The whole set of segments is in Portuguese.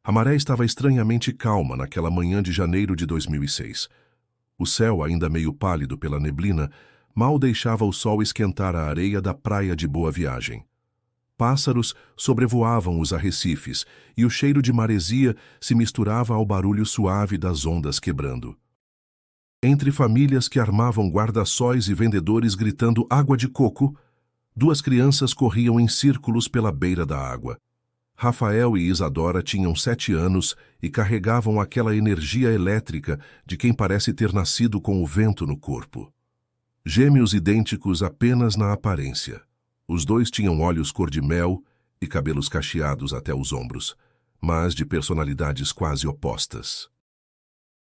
A maré estava estranhamente calma naquela manhã de janeiro de 2006. O céu, ainda meio pálido pela neblina, mal deixava o sol esquentar a areia da praia de Boa Viagem. Pássaros sobrevoavam os arrecifes e o cheiro de maresia se misturava ao barulho suave das ondas quebrando. Entre famílias que armavam guarda-sóis e vendedores gritando água de coco, duas crianças corriam em círculos pela beira da água. Rafael e Isadora tinham 7 anos e carregavam aquela energia elétrica de quem parece ter nascido com o vento no corpo. Gêmeos idênticos apenas na aparência. Os dois tinham olhos cor-de-mel e cabelos cacheados até os ombros, mas de personalidades quase opostas.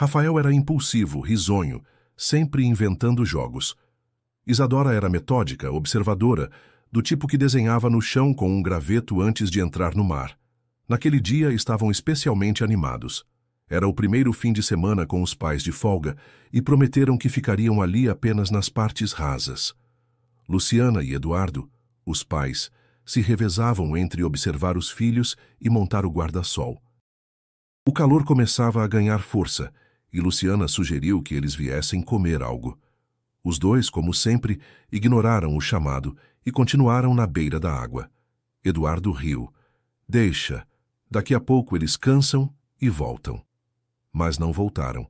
Rafael era impulsivo, risonho, sempre inventando jogos. Isadora era metódica, observadora, do tipo que desenhava no chão com um graveto antes de entrar no mar. Naquele dia estavam especialmente animados. Era o primeiro fim de semana com os pais de folga e prometeram que ficariam ali apenas nas partes rasas. Luciana e Eduardo, os pais, se revezavam entre observar os filhos e montar o guarda-sol. O calor começava a ganhar força e Luciana sugeriu que eles viessem comer algo. Os dois, como sempre, ignoraram o chamado e continuaram na beira da água. Eduardo riu. Deixa, daqui a pouco eles cansam e voltam. Mas não voltaram.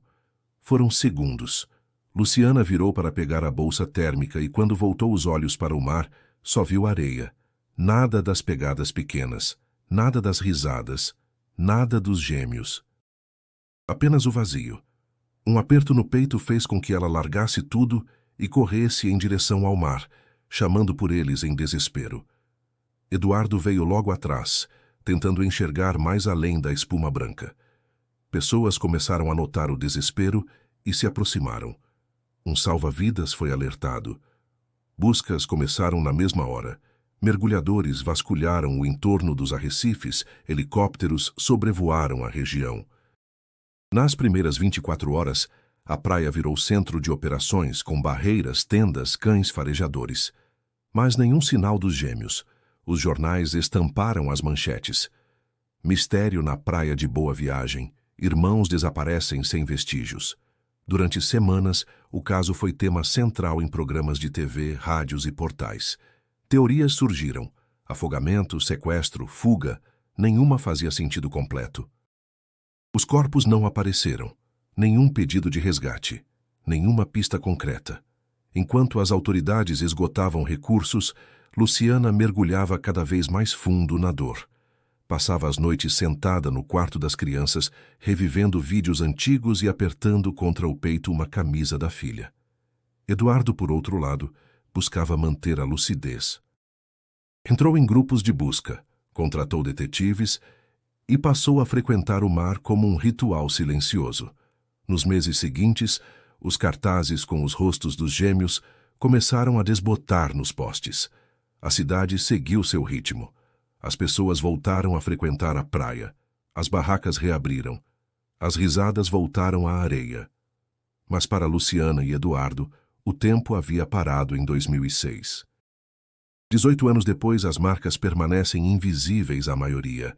Foram segundos. Luciana virou para pegar a bolsa térmica e quando voltou os olhos para o mar, só viu areia. Nada das pegadas pequenas, nada das risadas, nada dos gêmeos. Apenas o vazio. Um aperto no peito fez com que ela largasse tudo e corresse em direção ao mar, chamando por eles em desespero. Eduardo veio logo atrás, tentando enxergar mais além da espuma branca. Pessoas começaram a notar o desespero e se aproximaram. Um salva-vidas foi alertado. Buscas começaram na mesma hora. Mergulhadores vasculharam o entorno dos arrecifes, helicópteros sobrevoaram a região. Nas primeiras 24 horas, a praia virou centro de operações com barreiras, tendas, cães farejadores. Mas nenhum sinal dos gêmeos. Os jornais estamparam as manchetes. Mistério na praia de Boa Viagem. Irmãos desaparecem sem vestígios. Durante semanas, o caso foi tema central em programas de TV, rádios e portais. Teorias surgiram. Afogamento, sequestro, fuga. Nenhuma fazia sentido completo. Os corpos não apareceram. Nenhum pedido de resgate. Nenhuma pista concreta. Enquanto as autoridades esgotavam recursos, Luciana mergulhava cada vez mais fundo na dor. Passava as noites sentada no quarto das crianças, revivendo vídeos antigos e apertando contra o peito uma camisa da filha. Eduardo, por outro lado, buscava manter a lucidez. Entrou em grupos de busca, contratou detetives e passou a frequentar o mar como um ritual silencioso. Nos meses seguintes, os cartazes com os rostos dos gêmeos começaram a desbotar nos postes. A cidade seguiu seu ritmo. As pessoas voltaram a frequentar a praia. As barracas reabriram. As risadas voltaram à areia. Mas para Luciana e Eduardo, o tempo havia parado em 2006. 18 anos depois, as marcas permanecem invisíveis à maioria.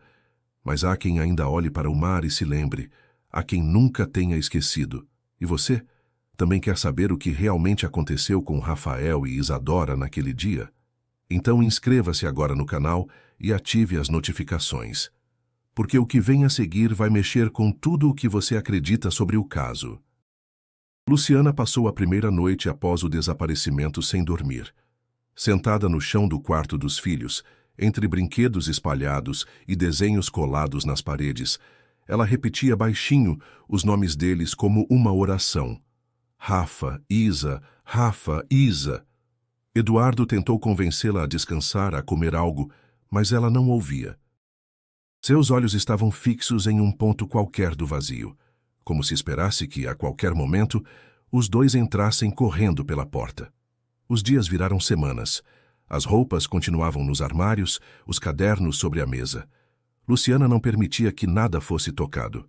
Mas há quem ainda olhe para o mar e se lembre. Há quem nunca tenha esquecido. E você? Também quer saber o que realmente aconteceu com Rafael e Isadora naquele dia? Então inscreva-se agora no canal e ative as notificações. Porque o que vem a seguir vai mexer com tudo o que você acredita sobre o caso. Luciana passou a primeira noite após o desaparecimento sem dormir. Sentada no chão do quarto dos filhos, entre brinquedos espalhados e desenhos colados nas paredes, ela repetia baixinho os nomes deles como uma oração. Rafa, Isa, Rafa, Isa. Eduardo tentou convencê-la a descansar, a comer algo, mas ela não ouvia. Seus olhos estavam fixos em um ponto qualquer do vazio, como se esperasse que, a qualquer momento, os dois entrassem correndo pela porta. Os dias viraram semanas. As roupas continuavam nos armários, os cadernos sobre a mesa. Luciana não permitia que nada fosse tocado.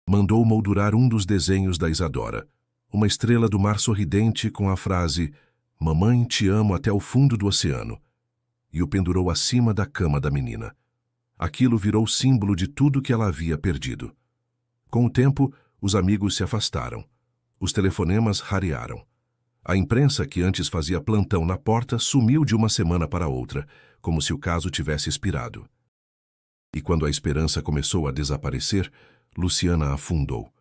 Mandou moldurar um dos desenhos da Isadora, uma estrela do mar sorridente com a frase "Mamãe, te amo até o fundo do oceano", e o pendurou acima da cama da menina. Aquilo virou símbolo de tudo que ela havia perdido. Com o tempo, os amigos se afastaram. Os telefonemas rarearam. A imprensa, que antes fazia plantão na porta, sumiu de uma semana para outra, como se o caso tivesse expirado. E quando a esperança começou a desaparecer, Luciana afundou.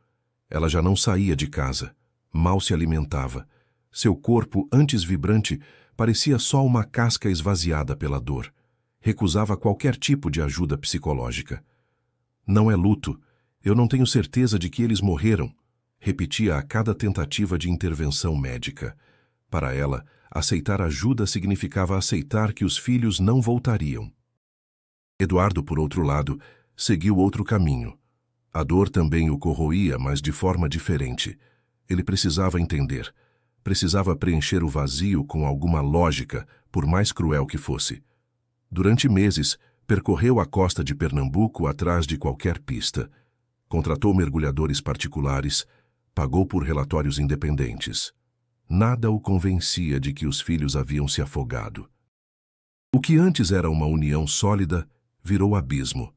Ela já não saía de casa, mal se alimentava. Seu corpo, antes vibrante, parecia só uma casca esvaziada pela dor. Recusava qualquer tipo de ajuda psicológica. Não é luto. Eu não tenho certeza de que eles morreram, repetia a cada tentativa de intervenção médica. Para ela, aceitar ajuda significava aceitar que os filhos não voltariam. Eduardo, por outro lado, seguiu outro caminho. A dor também o corroía, mas de forma diferente. Ele precisava entender. Precisava preencher o vazio com alguma lógica, por mais cruel que fosse. Durante meses, percorreu a costa de Pernambuco atrás de qualquer pista. Contratou mergulhadores particulares, pagou por relatórios independentes. Nada o convencia de que os filhos haviam se afogado. O que antes era uma união sólida, virou abismo.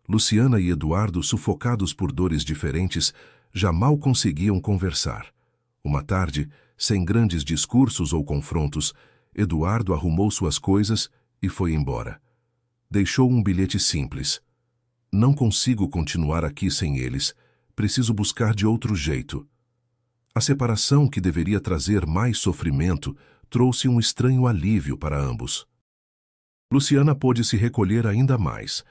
Luciana e Eduardo, sufocados por dores diferentes, já mal conseguiam conversar. Uma tarde, sem grandes discursos ou confrontos, Eduardo arrumou suas coisas e foi embora. Deixou um bilhete simples. Não consigo continuar aqui sem eles. Preciso buscar de outro jeito. A separação, que deveria trazer mais sofrimento, trouxe um estranho alívio para ambos. Luciana pôde se recolher ainda mais.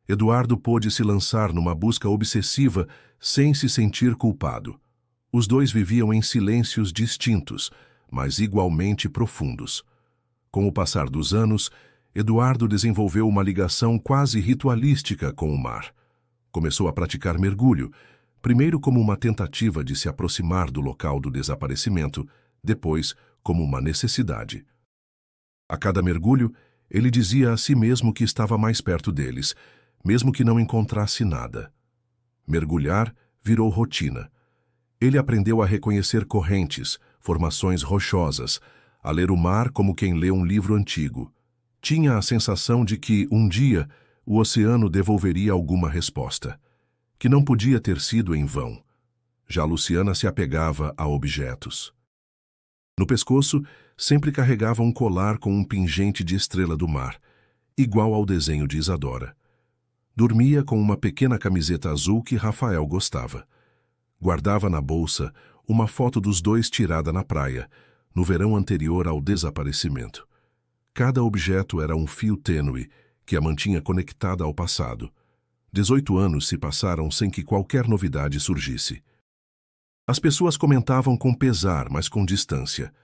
Eduardo pôde se lançar numa busca obsessiva sem se sentir culpado. Os dois viviam em silêncios distintos, mas igualmente profundos. Com o passar dos anos, Eduardo desenvolveu uma ligação quase ritualística com o mar. Começou a praticar mergulho, primeiro como uma tentativa de se aproximar do local do desaparecimento, depois como uma necessidade. A cada mergulho, ele dizia a si mesmo que estava mais perto deles, mesmo que não encontrasse nada. Mergulhar virou rotina. Ele aprendeu a reconhecer correntes, formações rochosas, a ler o mar como quem lê um livro antigo. Tinha a sensação de que, um dia, o oceano devolveria alguma resposta, que não podia ter sido em vão. Já Luciana se apegava a objetos. No pescoço, sempre carregava um colar com um pingente de estrela do mar, igual ao desenho de Isadora. Dormia com uma pequena camiseta azul que Rafael gostava. Guardava na bolsa uma foto dos dois tirada na praia, no verão anterior ao desaparecimento. Cada objeto era um fio tênue que a mantinha conectada ao passado. 18 anos se passaram sem que qualquer novidade surgisse. As pessoas comentavam com pesar, mas com distância.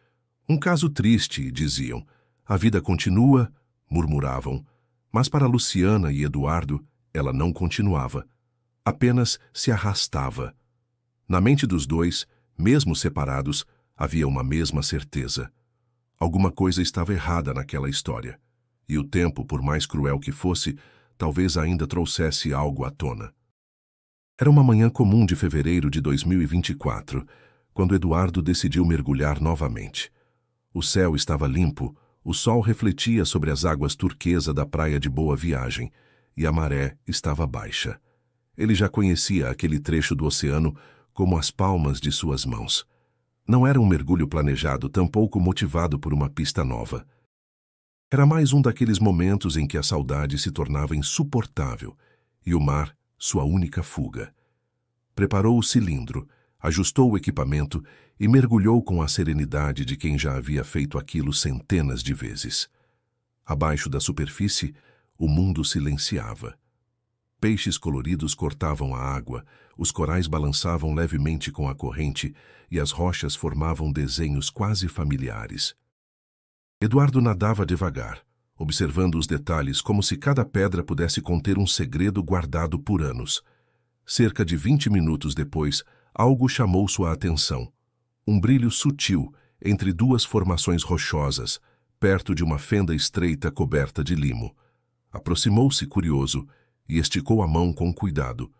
Um caso triste, diziam. A vida continua, murmuravam. Mas para Luciana e Eduardo, ela não continuava. Apenas se arrastava. Na mente dos dois, mesmo separados, havia uma mesma certeza. Alguma coisa estava errada naquela história. E o tempo, por mais cruel que fosse, talvez ainda trouxesse algo à tona. Era uma manhã comum de fevereiro de 2024, quando Eduardo decidiu mergulhar novamente. O céu estava limpo, o sol refletia sobre as águas turquesa da praia de Boa Viagem, e a maré estava baixa. Ele já conhecia aquele trecho do oceano como as palmas de suas mãos. Não era um mergulho planejado, tampouco motivado por uma pista nova. Era mais um daqueles momentos em que a saudade se tornava insuportável e o mar sua única fuga. Preparou o cilindro, ajustou o equipamento e mergulhou com a serenidade de quem já havia feito aquilo centenas de vezes. Abaixo da superfície, o mundo silenciava. Peixes coloridos cortavam a água, os corais balançavam levemente com a corrente e as rochas formavam desenhos quase familiares. Eduardo nadava devagar, observando os detalhes como se cada pedra pudesse conter um segredo guardado por anos. Cerca de 20 minutos depois, algo chamou sua atenção. Um brilho sutil entre duas formações rochosas, perto de uma fenda estreita coberta de limo. Aproximou-se curioso e esticou a mão com cuidado.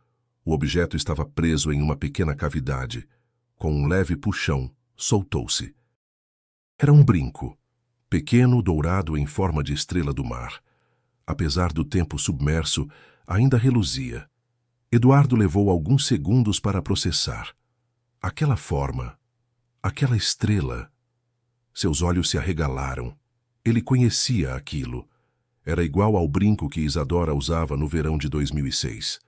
O objeto estava preso em uma pequena cavidade. Com um leve puxão, soltou-se. Era um brinco, pequeno, dourado em forma de estrela do mar. apesar do tempo submerso, ainda reluzia. Eduardo levou alguns segundos para processar. Aquela forma, aquela estrela. Seus olhos se arregalaram. Ele conhecia aquilo. Era igual ao brinco que Isadora usava no verão de 2006.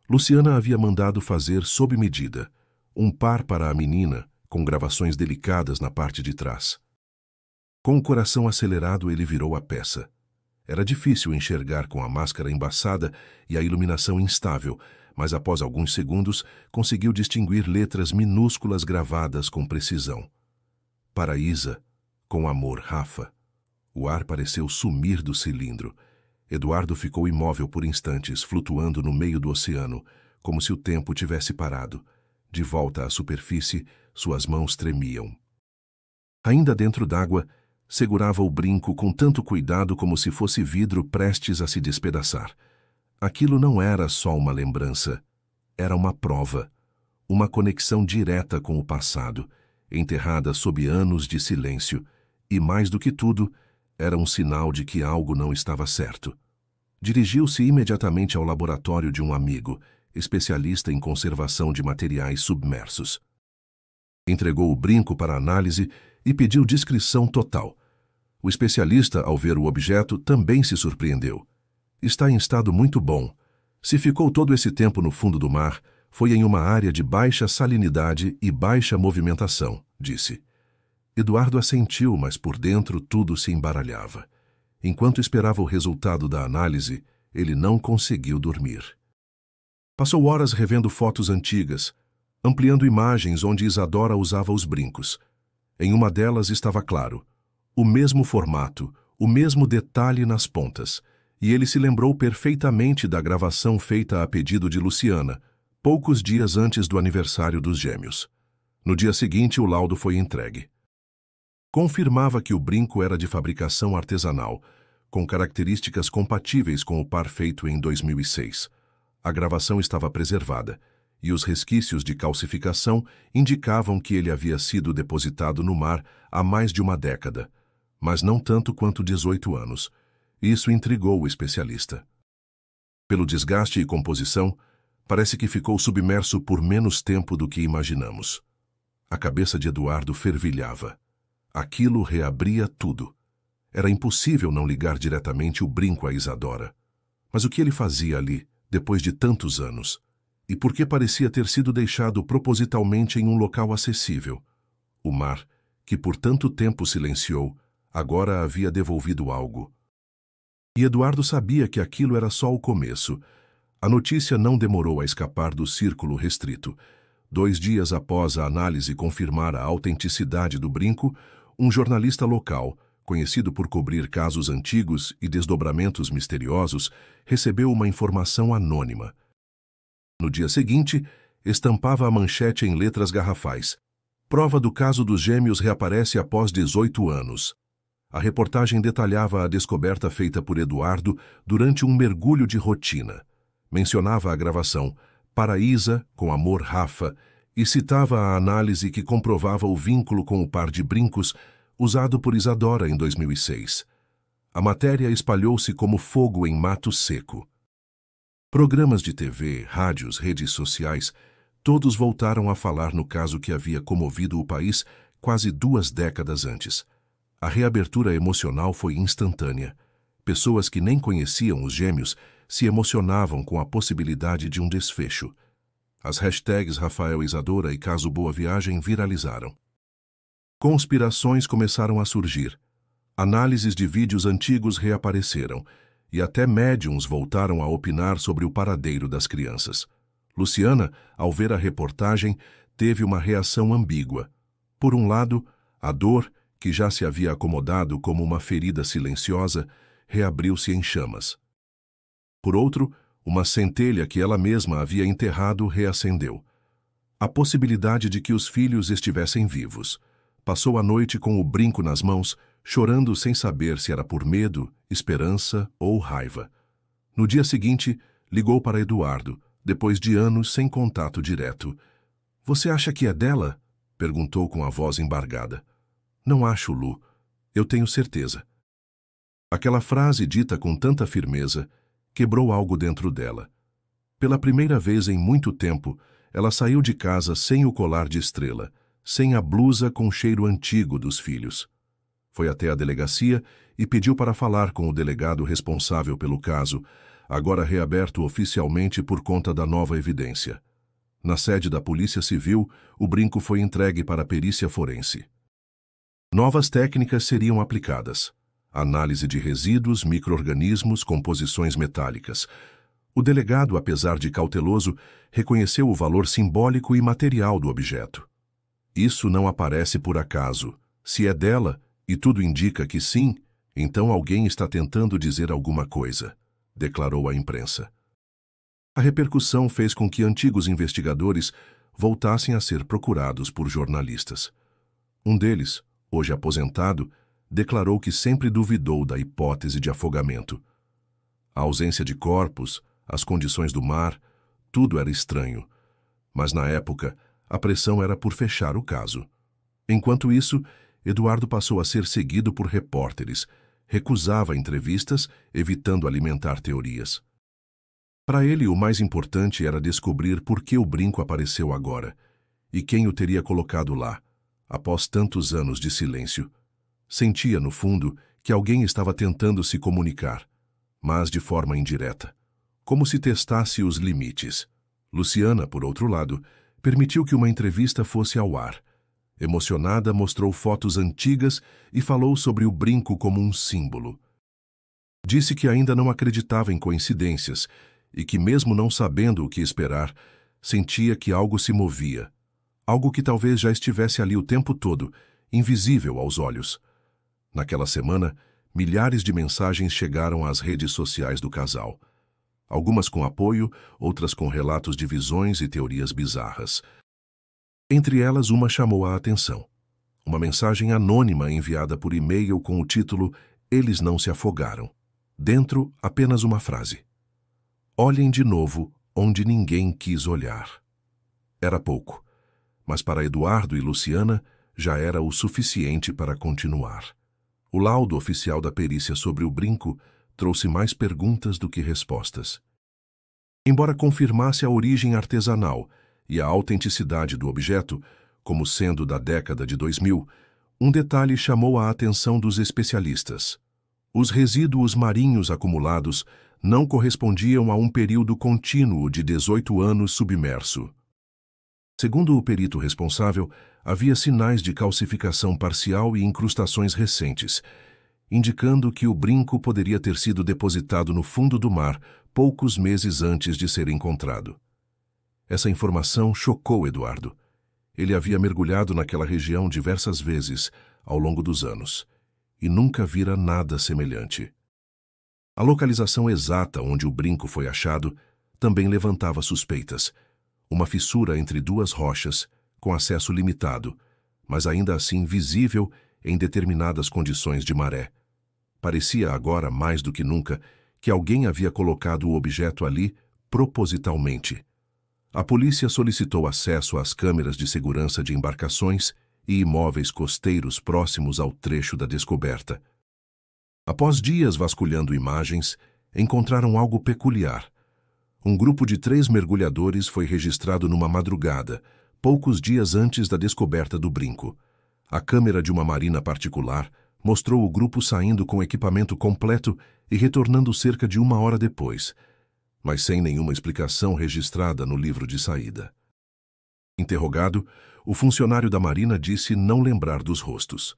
Luciana havia mandado fazer sob medida, um par para a menina, com gravações delicadas na parte de trás. Com o coração acelerado, ele virou a peça. Era difícil enxergar com a máscara embaçada e a iluminação instável, mas após alguns segundos conseguiu distinguir letras minúsculas gravadas com precisão. Para Isa, com amor, Rafa. O ar pareceu sumir do cilindro. Eduardo ficou imóvel por instantes, flutuando no meio do oceano, como se o tempo tivesse parado. De volta à superfície, suas mãos tremiam. Ainda dentro d'água, segurava o brinco com tanto cuidado como se fosse vidro prestes a se despedaçar. Aquilo não era só uma lembrança. Era uma prova. Uma conexão direta com o passado, enterrada sob anos de silêncio. E, mais do que tudo, era um sinal de que algo não estava certo. Dirigiu-se imediatamente ao laboratório de um amigo, especialista em conservação de materiais submersos. Entregou o brinco para análise e pediu discrição total. O especialista, ao ver o objeto, também se surpreendeu. Está em estado muito bom. Se ficou todo esse tempo no fundo do mar, foi em uma área de baixa salinidade e baixa movimentação, disse. Eduardo assentiu, mas por dentro tudo se embaralhava. Enquanto esperava o resultado da análise, ele não conseguiu dormir. Passou horas revendo fotos antigas, ampliando imagens onde Isadora usava os brincos. Em uma delas estava claro, o mesmo formato, o mesmo detalhe nas pontas, e ele se lembrou perfeitamente da gravação feita a pedido de Luciana, poucos dias antes do aniversário dos gêmeos. No dia seguinte, o laudo foi entregue. Confirmava que o brinco era de fabricação artesanal, com características compatíveis com o par feito em 2006. A gravação estava preservada, e os resquícios de calcificação indicavam que ele havia sido depositado no mar há mais de uma década, mas não tanto quanto 18 anos. Isso intrigou o especialista. Pelo desgaste e composição, parece que ficou submerso por menos tempo do que imaginamos. A cabeça de Eduardo fervilhava. Aquilo reabria tudo. Era impossível não ligar diretamente o brinco a Isadora. Mas o que ele fazia ali, depois de tantos anos? E por que parecia ter sido deixado propositalmente em um local acessível? O mar, que por tanto tempo silenciou, agora havia devolvido algo. E Eduardo sabia que aquilo era só o começo. A notícia não demorou a escapar do círculo restrito. 2 dias após a análise confirmar a autenticidade do brinco, um jornalista local, conhecido por cobrir casos antigos e desdobramentos misteriosos, recebeu uma informação anônima. No dia seguinte, estampava a manchete em letras garrafais. Prova do caso dos gêmeos reaparece após 18 anos. A reportagem detalhava a descoberta feita por Eduardo durante um mergulho de rotina. Mencionava a gravação "Para Isa, com amor, Rafa", e citava a análise que comprovava o vínculo com o par de brincos usado por Isadora em 2006. A matéria espalhou-se como fogo em mato seco. Programas de TV, rádios, redes sociais, todos voltaram a falar no caso que havia comovido o país quase 2 décadas antes. A reabertura emocional foi instantânea. Pessoas que nem conheciam os gêmeos se emocionavam com a possibilidade de um desfecho. As hashtags Rafael Isadora e Caso Boa Viagem viralizaram. Conspirações começaram a surgir. Análises de vídeos antigos reapareceram, e até médiums voltaram a opinar sobre o paradeiro das crianças. Luciana, ao ver a reportagem, teve uma reação ambígua. Por um lado, a dor, que já se havia acomodado como uma ferida silenciosa, reabriu-se em chamas. Por outro, uma centelha que ela mesma havia enterrado reacendeu. A possibilidade de que os filhos estivessem vivos. Passou a noite com o brinco nas mãos, chorando sem saber se era por medo, esperança ou raiva. No dia seguinte, ligou para Eduardo, depois de anos sem contato direto. "Você acha que é dela?" perguntou com a voz embargada. "Não acho, Lu. Eu tenho certeza." Aquela frase dita com tanta firmeza quebrou algo dentro dela. Pela primeira vez em muito tempo, ela saiu de casa sem o colar de estrela, sem a blusa com o cheiro antigo dos filhos. Foi até a delegacia e pediu para falar com o delegado responsável pelo caso, agora reaberto oficialmente por conta da nova evidência. Na sede da Polícia Civil, o brinco foi entregue para a perícia forense. Novas técnicas seriam aplicadas. Análise de resíduos, micro-organismos, composições metálicas. O delegado, apesar de cauteloso, reconheceu o valor simbólico e material do objeto. Isso não aparece por acaso. Se é dela, e tudo indica que sim, então alguém está tentando dizer alguma coisa, declarou à imprensa. A repercussão fez com que antigos investigadores voltassem a ser procurados por jornalistas. Um deles, hoje aposentado, declarou que sempre duvidou da hipótese de afogamento. A ausência de corpos, as condições do mar, tudo era estranho. Mas na época, a pressão era por fechar o caso. Enquanto isso, Eduardo passou a ser seguido por repórteres, recusava entrevistas, evitando alimentar teorias. Para ele, o mais importante era descobrir por que o brinco apareceu agora e quem o teria colocado lá, após tantos anos de silêncio. Sentia, no fundo, que alguém estava tentando se comunicar, mas de forma indireta, como se testasse os limites. Luciana, por outro lado, permitiu que uma entrevista fosse ao ar. Emocionada, mostrou fotos antigas e falou sobre o brinco como um símbolo. Disse que ainda não acreditava em coincidências e que, mesmo não sabendo o que esperar, sentia que algo se movia, algo que talvez já estivesse ali o tempo todo, invisível aos olhos. Naquela semana, milhares de mensagens chegaram às redes sociais do casal. Algumas com apoio, outras com relatos de visões e teorias bizarras. Entre elas, uma chamou a atenção. Uma mensagem anônima enviada por e-mail com o título "Eles não se afogaram". Dentro, apenas uma frase: "Olhem de novo onde ninguém quis olhar". Era pouco, mas para Eduardo e Luciana já era o suficiente para continuar. O laudo oficial da perícia sobre o brinco trouxe mais perguntas do que respostas. Embora confirmasse a origem artesanal e a autenticidade do objeto, como sendo da década de 2000, um detalhe chamou a atenção dos especialistas. Os resíduos marinhos acumulados não correspondiam a um período contínuo de 18 anos submerso. Segundo o perito responsável, havia sinais de calcificação parcial e incrustações recentes, indicando que o brinco poderia ter sido depositado no fundo do mar poucos meses antes de ser encontrado. Essa informação chocou Eduardo. Ele havia mergulhado naquela região diversas vezes ao longo dos anos e nunca vira nada semelhante. A localização exata onde o brinco foi achado também levantava suspeitas. Uma fissura entre duas rochas, com acesso limitado, mas ainda assim visível em determinadas condições de maré. Parecia agora, mais do que nunca, que alguém havia colocado o objeto ali propositalmente. A polícia solicitou acesso às câmeras de segurança de embarcações e imóveis costeiros próximos ao trecho da descoberta. Após dias vasculhando imagens, encontraram algo peculiar. Um grupo de 3 mergulhadores foi registrado numa madrugada, poucos dias antes da descoberta do brinco. A câmera de uma marina particular mostrou o grupo saindo com equipamento completo e retornando cerca de 1 hora depois, mas sem nenhuma explicação registrada no livro de saída. Interrogado, o funcionário da Marina disse não lembrar dos rostos.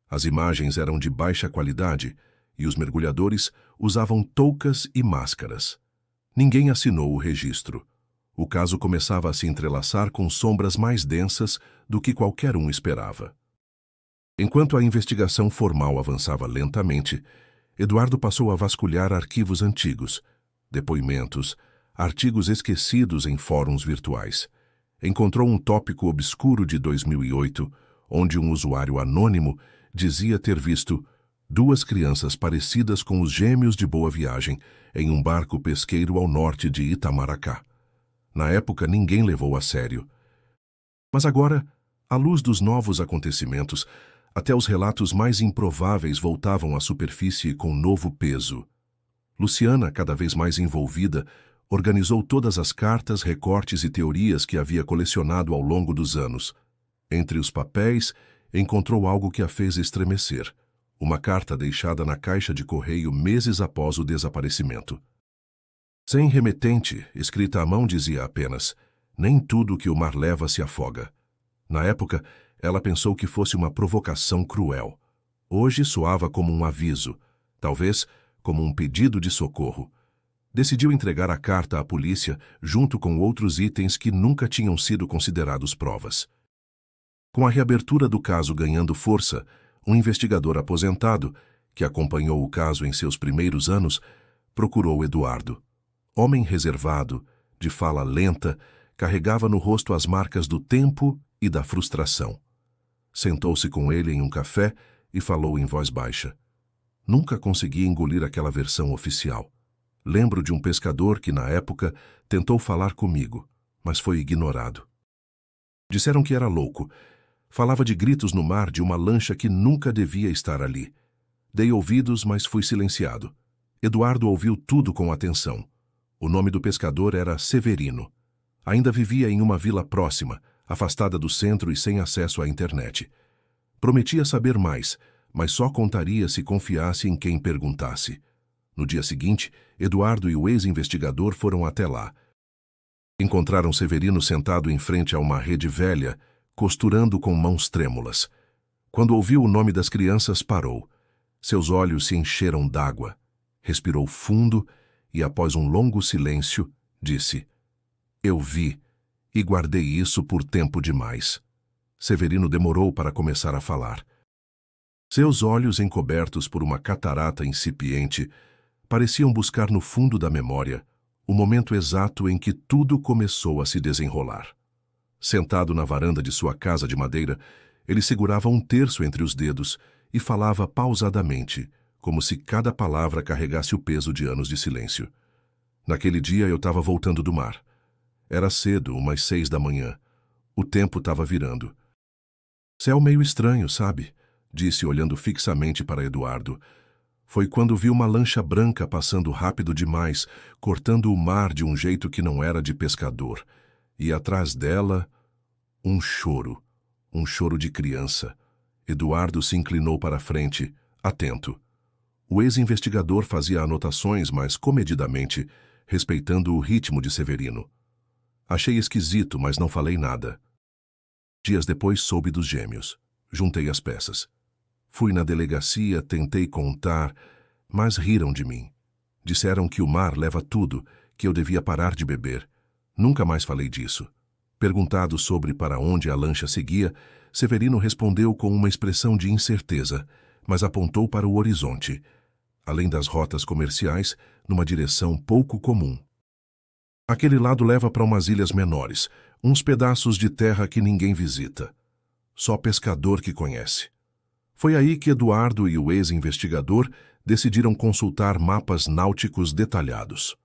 As imagens eram de baixa qualidade e os mergulhadores usavam toucas e máscaras. Ninguém assinou o registro. O caso começava a se entrelaçar com sombras mais densas do que qualquer um esperava. Enquanto a investigação formal avançava lentamente, Eduardo passou a vasculhar arquivos antigos, depoimentos, artigos esquecidos em fóruns virtuais. Encontrou um tópico obscuro de 2008, onde um usuário anônimo dizia ter visto 2 crianças parecidas com os gêmeos de Boa Viagem em um barco pesqueiro ao norte de Itamaracá. Na época, ninguém levou a sério. Mas agora, à luz dos novos acontecimentos, Até os relatos mais improváveis voltavam à superfície com novo peso. Luciana, cada vez mais envolvida, organizou todas as cartas, recortes e teorias que havia colecionado ao longo dos anos. Entre os papéis, encontrou algo que a fez estremecer. Uma carta deixada na caixa de correio meses após o desaparecimento. Sem remetente, escrita à mão, dizia apenas: "Nem tudo que o mar leva se afoga." Na época, ela pensou que fosse uma provocação cruel. Hoje soava como um aviso, talvez como um pedido de socorro. Decidiu entregar a carta à polícia junto com outros itens que nunca tinham sido considerados provas. Com a reabertura do caso ganhando força, um investigador aposentado, que acompanhou o caso em seus primeiros anos, procurou Eduardo. Homem reservado, de fala lenta, carregava no rosto as marcas do tempo e da frustração. Sentou-se com ele em um café e falou em voz baixa. Nunca consegui engolir aquela versão oficial. Lembro de um pescador que, na época, tentou falar comigo, mas foi ignorado. Disseram que era louco. Falava de gritos no mar de uma lancha que nunca devia estar ali. Dei ouvidos, mas fui silenciado. Eduardo ouviu tudo com atenção. O nome do pescador era Severino. Ainda vivia em uma vila próxima, afastada do centro e sem acesso à internet. Prometia saber mais, mas só contaria se confiasse em quem perguntasse. No dia seguinte, Eduardo e o ex-investigador foram até lá. Encontraram Severino sentado em frente a uma rede velha, costurando com mãos trêmulas. Quando ouviu o nome das crianças, parou. Seus olhos se encheram d'água. Respirou fundo e, após um longo silêncio, disse: "Eu vi, e guardei isso por tempo demais." Severino demorou para começar a falar. Seus olhos, encobertos por uma catarata incipiente, pareciam buscar no fundo da memória o momento exato em que tudo começou a se desenrolar. Sentado na varanda de sua casa de madeira, ele segurava um terço entre os dedos e falava pausadamente, como se cada palavra carregasse o peso de anos de silêncio. Naquele dia eu estava voltando do mar. Era cedo, umas 6 da manhã. O tempo estava virando. "Céu meio estranho, sabe?" disse olhando fixamente para Eduardo. Foi quando vi uma lancha branca passando rápido demais, cortando o mar de um jeito que não era de pescador. E atrás dela, um choro de criança. Eduardo se inclinou para a frente, atento. O ex-investigador fazia anotações, mas comedidamente, respeitando o ritmo de Severino. Achei esquisito, mas não falei nada. Dias depois soube dos gêmeos. Juntei as peças. Fui na delegacia, tentei contar, mas riram de mim. Disseram que o mar leva tudo, que eu devia parar de beber. Nunca mais falei disso. Perguntado sobre para onde a lancha seguia, Severino respondeu com uma expressão de incerteza, mas apontou para o horizonte, além das rotas comerciais, numa direção pouco comum. Aquele lado leva para umas ilhas menores, uns pedaços de terra que ninguém visita. Só pescador que conhece. Foi aí que Eduardo e o ex-investigador decidiram consultar mapas náuticos detalhados.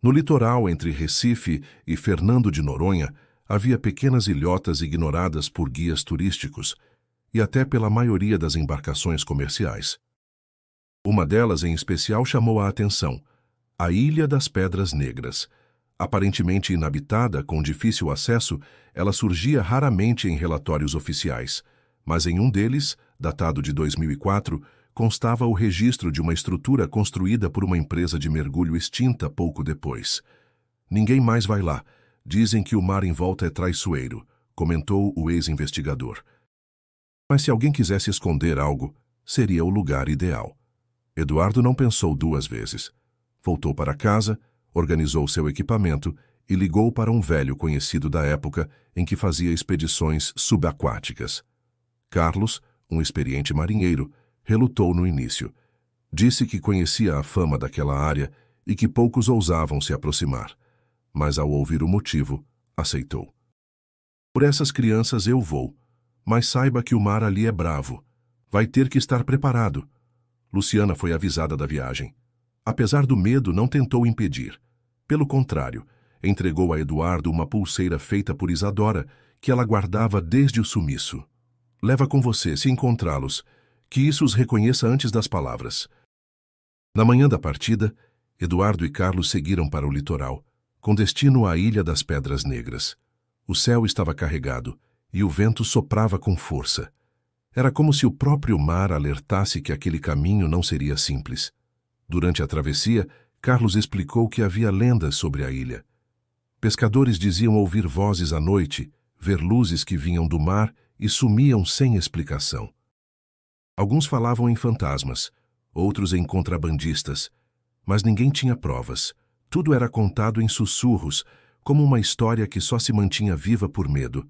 No litoral entre Recife e Fernando de Noronha, havia pequenas ilhotas ignoradas por guias turísticos e até pela maioria das embarcações comerciais. Uma delas, em especial, chamou a atenção: a Ilha das Pedras Negras. Aparentemente inabitada, com difícil acesso, ela surgia raramente em relatórios oficiais, mas em um deles, datado de 2004, constava o registro de uma estrutura construída por uma empresa de mergulho extinta pouco depois. "Ninguém mais vai lá. Dizem que o mar em volta é traiçoeiro", comentou o ex-investigador. Mas se alguém quisesse esconder algo, seria o lugar ideal. Eduardo não pensou 2 vezes. Voltou para casa, organizou seu equipamento e ligou para um velho conhecido da época em que fazia expedições subaquáticas. Carlos, um experiente marinheiro, relutou no início. Disse que conhecia a fama daquela área e que poucos ousavam se aproximar. Mas ao ouvir o motivo, aceitou. "Por essas crianças eu vou, mas saiba que o mar ali é bravo. Vai ter que estar preparado." Luciana foi avisada da viagem. Apesar do medo, não tentou impedir. Pelo contrário, entregou a Eduardo uma pulseira feita por Isadora, que ela guardava desde o sumiço. Leva com você, se encontrá-los, que isso os reconheça antes das palavras. Na manhã da partida, Eduardo e Carlos seguiram para o litoral, com destino à Ilha das Pedras Negras. O céu estava carregado e o vento soprava com força. Era como se o próprio mar alertasse que aquele caminho não seria simples. Durante a travessia, Carlos explicou que havia lendas sobre a ilha. Pescadores diziam ouvir vozes à noite, ver luzes que vinham do mar e sumiam sem explicação. Alguns falavam em fantasmas, outros em contrabandistas, mas ninguém tinha provas. Tudo era contado em sussurros, como uma história que só se mantinha viva por medo.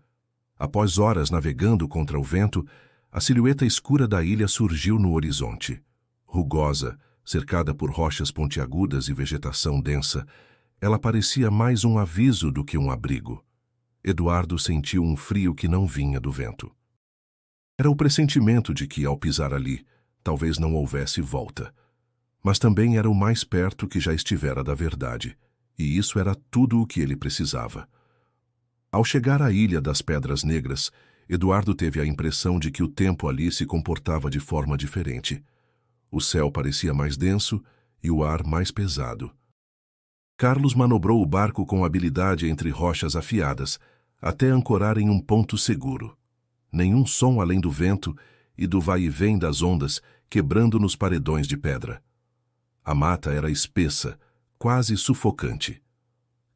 Após horas navegando contra o vento, a silhueta escura da ilha surgiu no horizonte. Rugosa, cercada por rochas pontiagudas e vegetação densa, ela parecia mais um aviso do que um abrigo. Eduardo sentiu um frio que não vinha do vento. Era o pressentimento de que, ao pisar ali, talvez não houvesse volta. Mas também era o mais perto que já estivera da verdade, e isso era tudo o que ele precisava. Ao chegar à Ilha das Pedras Negras, Eduardo teve a impressão de que o tempo ali se comportava de forma diferente. O céu parecia mais denso e o ar mais pesado. Carlos manobrou o barco com habilidade entre rochas afiadas, até ancorar em um ponto seguro. Nenhum som além do vento e do vai e vem das ondas quebrando nos paredões de pedra. A mata era espessa, quase sufocante.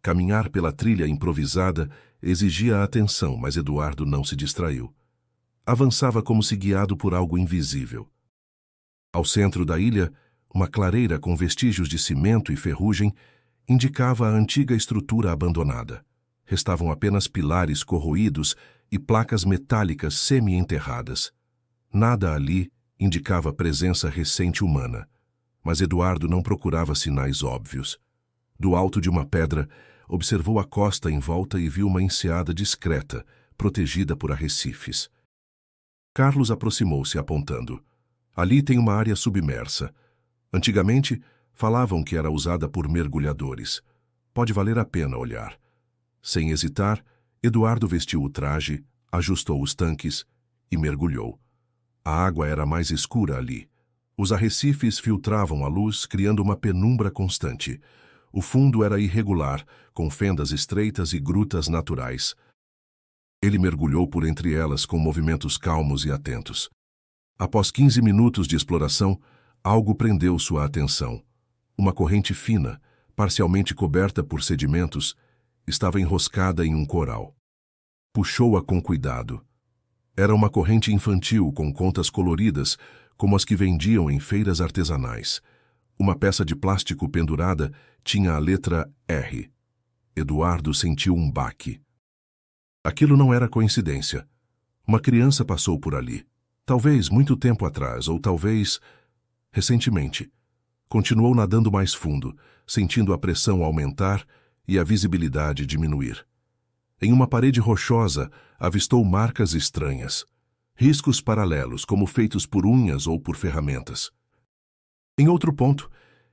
Caminhar pela trilha improvisada exigia atenção, mas Eduardo não se distraiu. Avançava como se guiado por algo invisível. Ao centro da ilha, uma clareira com vestígios de cimento e ferrugem indicava a antiga estrutura abandonada. Restavam apenas pilares corroídos e placas metálicas semi-enterradas. Nada ali indicava presença recente humana, mas Eduardo não procurava sinais óbvios. Do alto de uma pedra, observou a costa em volta e viu uma enseada discreta, protegida por arrecifes. Carlos aproximou-se apontando. Ali tem uma área submersa. Antigamente, falavam que era usada por mergulhadores. Pode valer a pena olhar. Sem hesitar, Eduardo vestiu o traje, ajustou os tanques e mergulhou. A água era mais escura ali. Os arrecifes filtravam a luz, criando uma penumbra constante. O fundo era irregular, com fendas estreitas e grutas naturais. Ele mergulhou por entre elas com movimentos calmos e atentos. Após 15 minutos de exploração, algo prendeu sua atenção. Uma corrente fina, parcialmente coberta por sedimentos, estava enroscada em um coral. Puxou-a com cuidado. Era uma corrente infantil com contas coloridas, como as que vendiam em feiras artesanais. Uma peça de plástico pendurada tinha a letra R. Eduardo sentiu um baque. Aquilo não era coincidência. Uma criança passou por ali. Talvez muito tempo atrás, ou talvez recentemente. Continuou nadando mais fundo, sentindo a pressão aumentar e a visibilidade diminuir. Em uma parede rochosa, avistou marcas estranhas. Riscos paralelos, como feitos por unhas ou por ferramentas. Em outro ponto,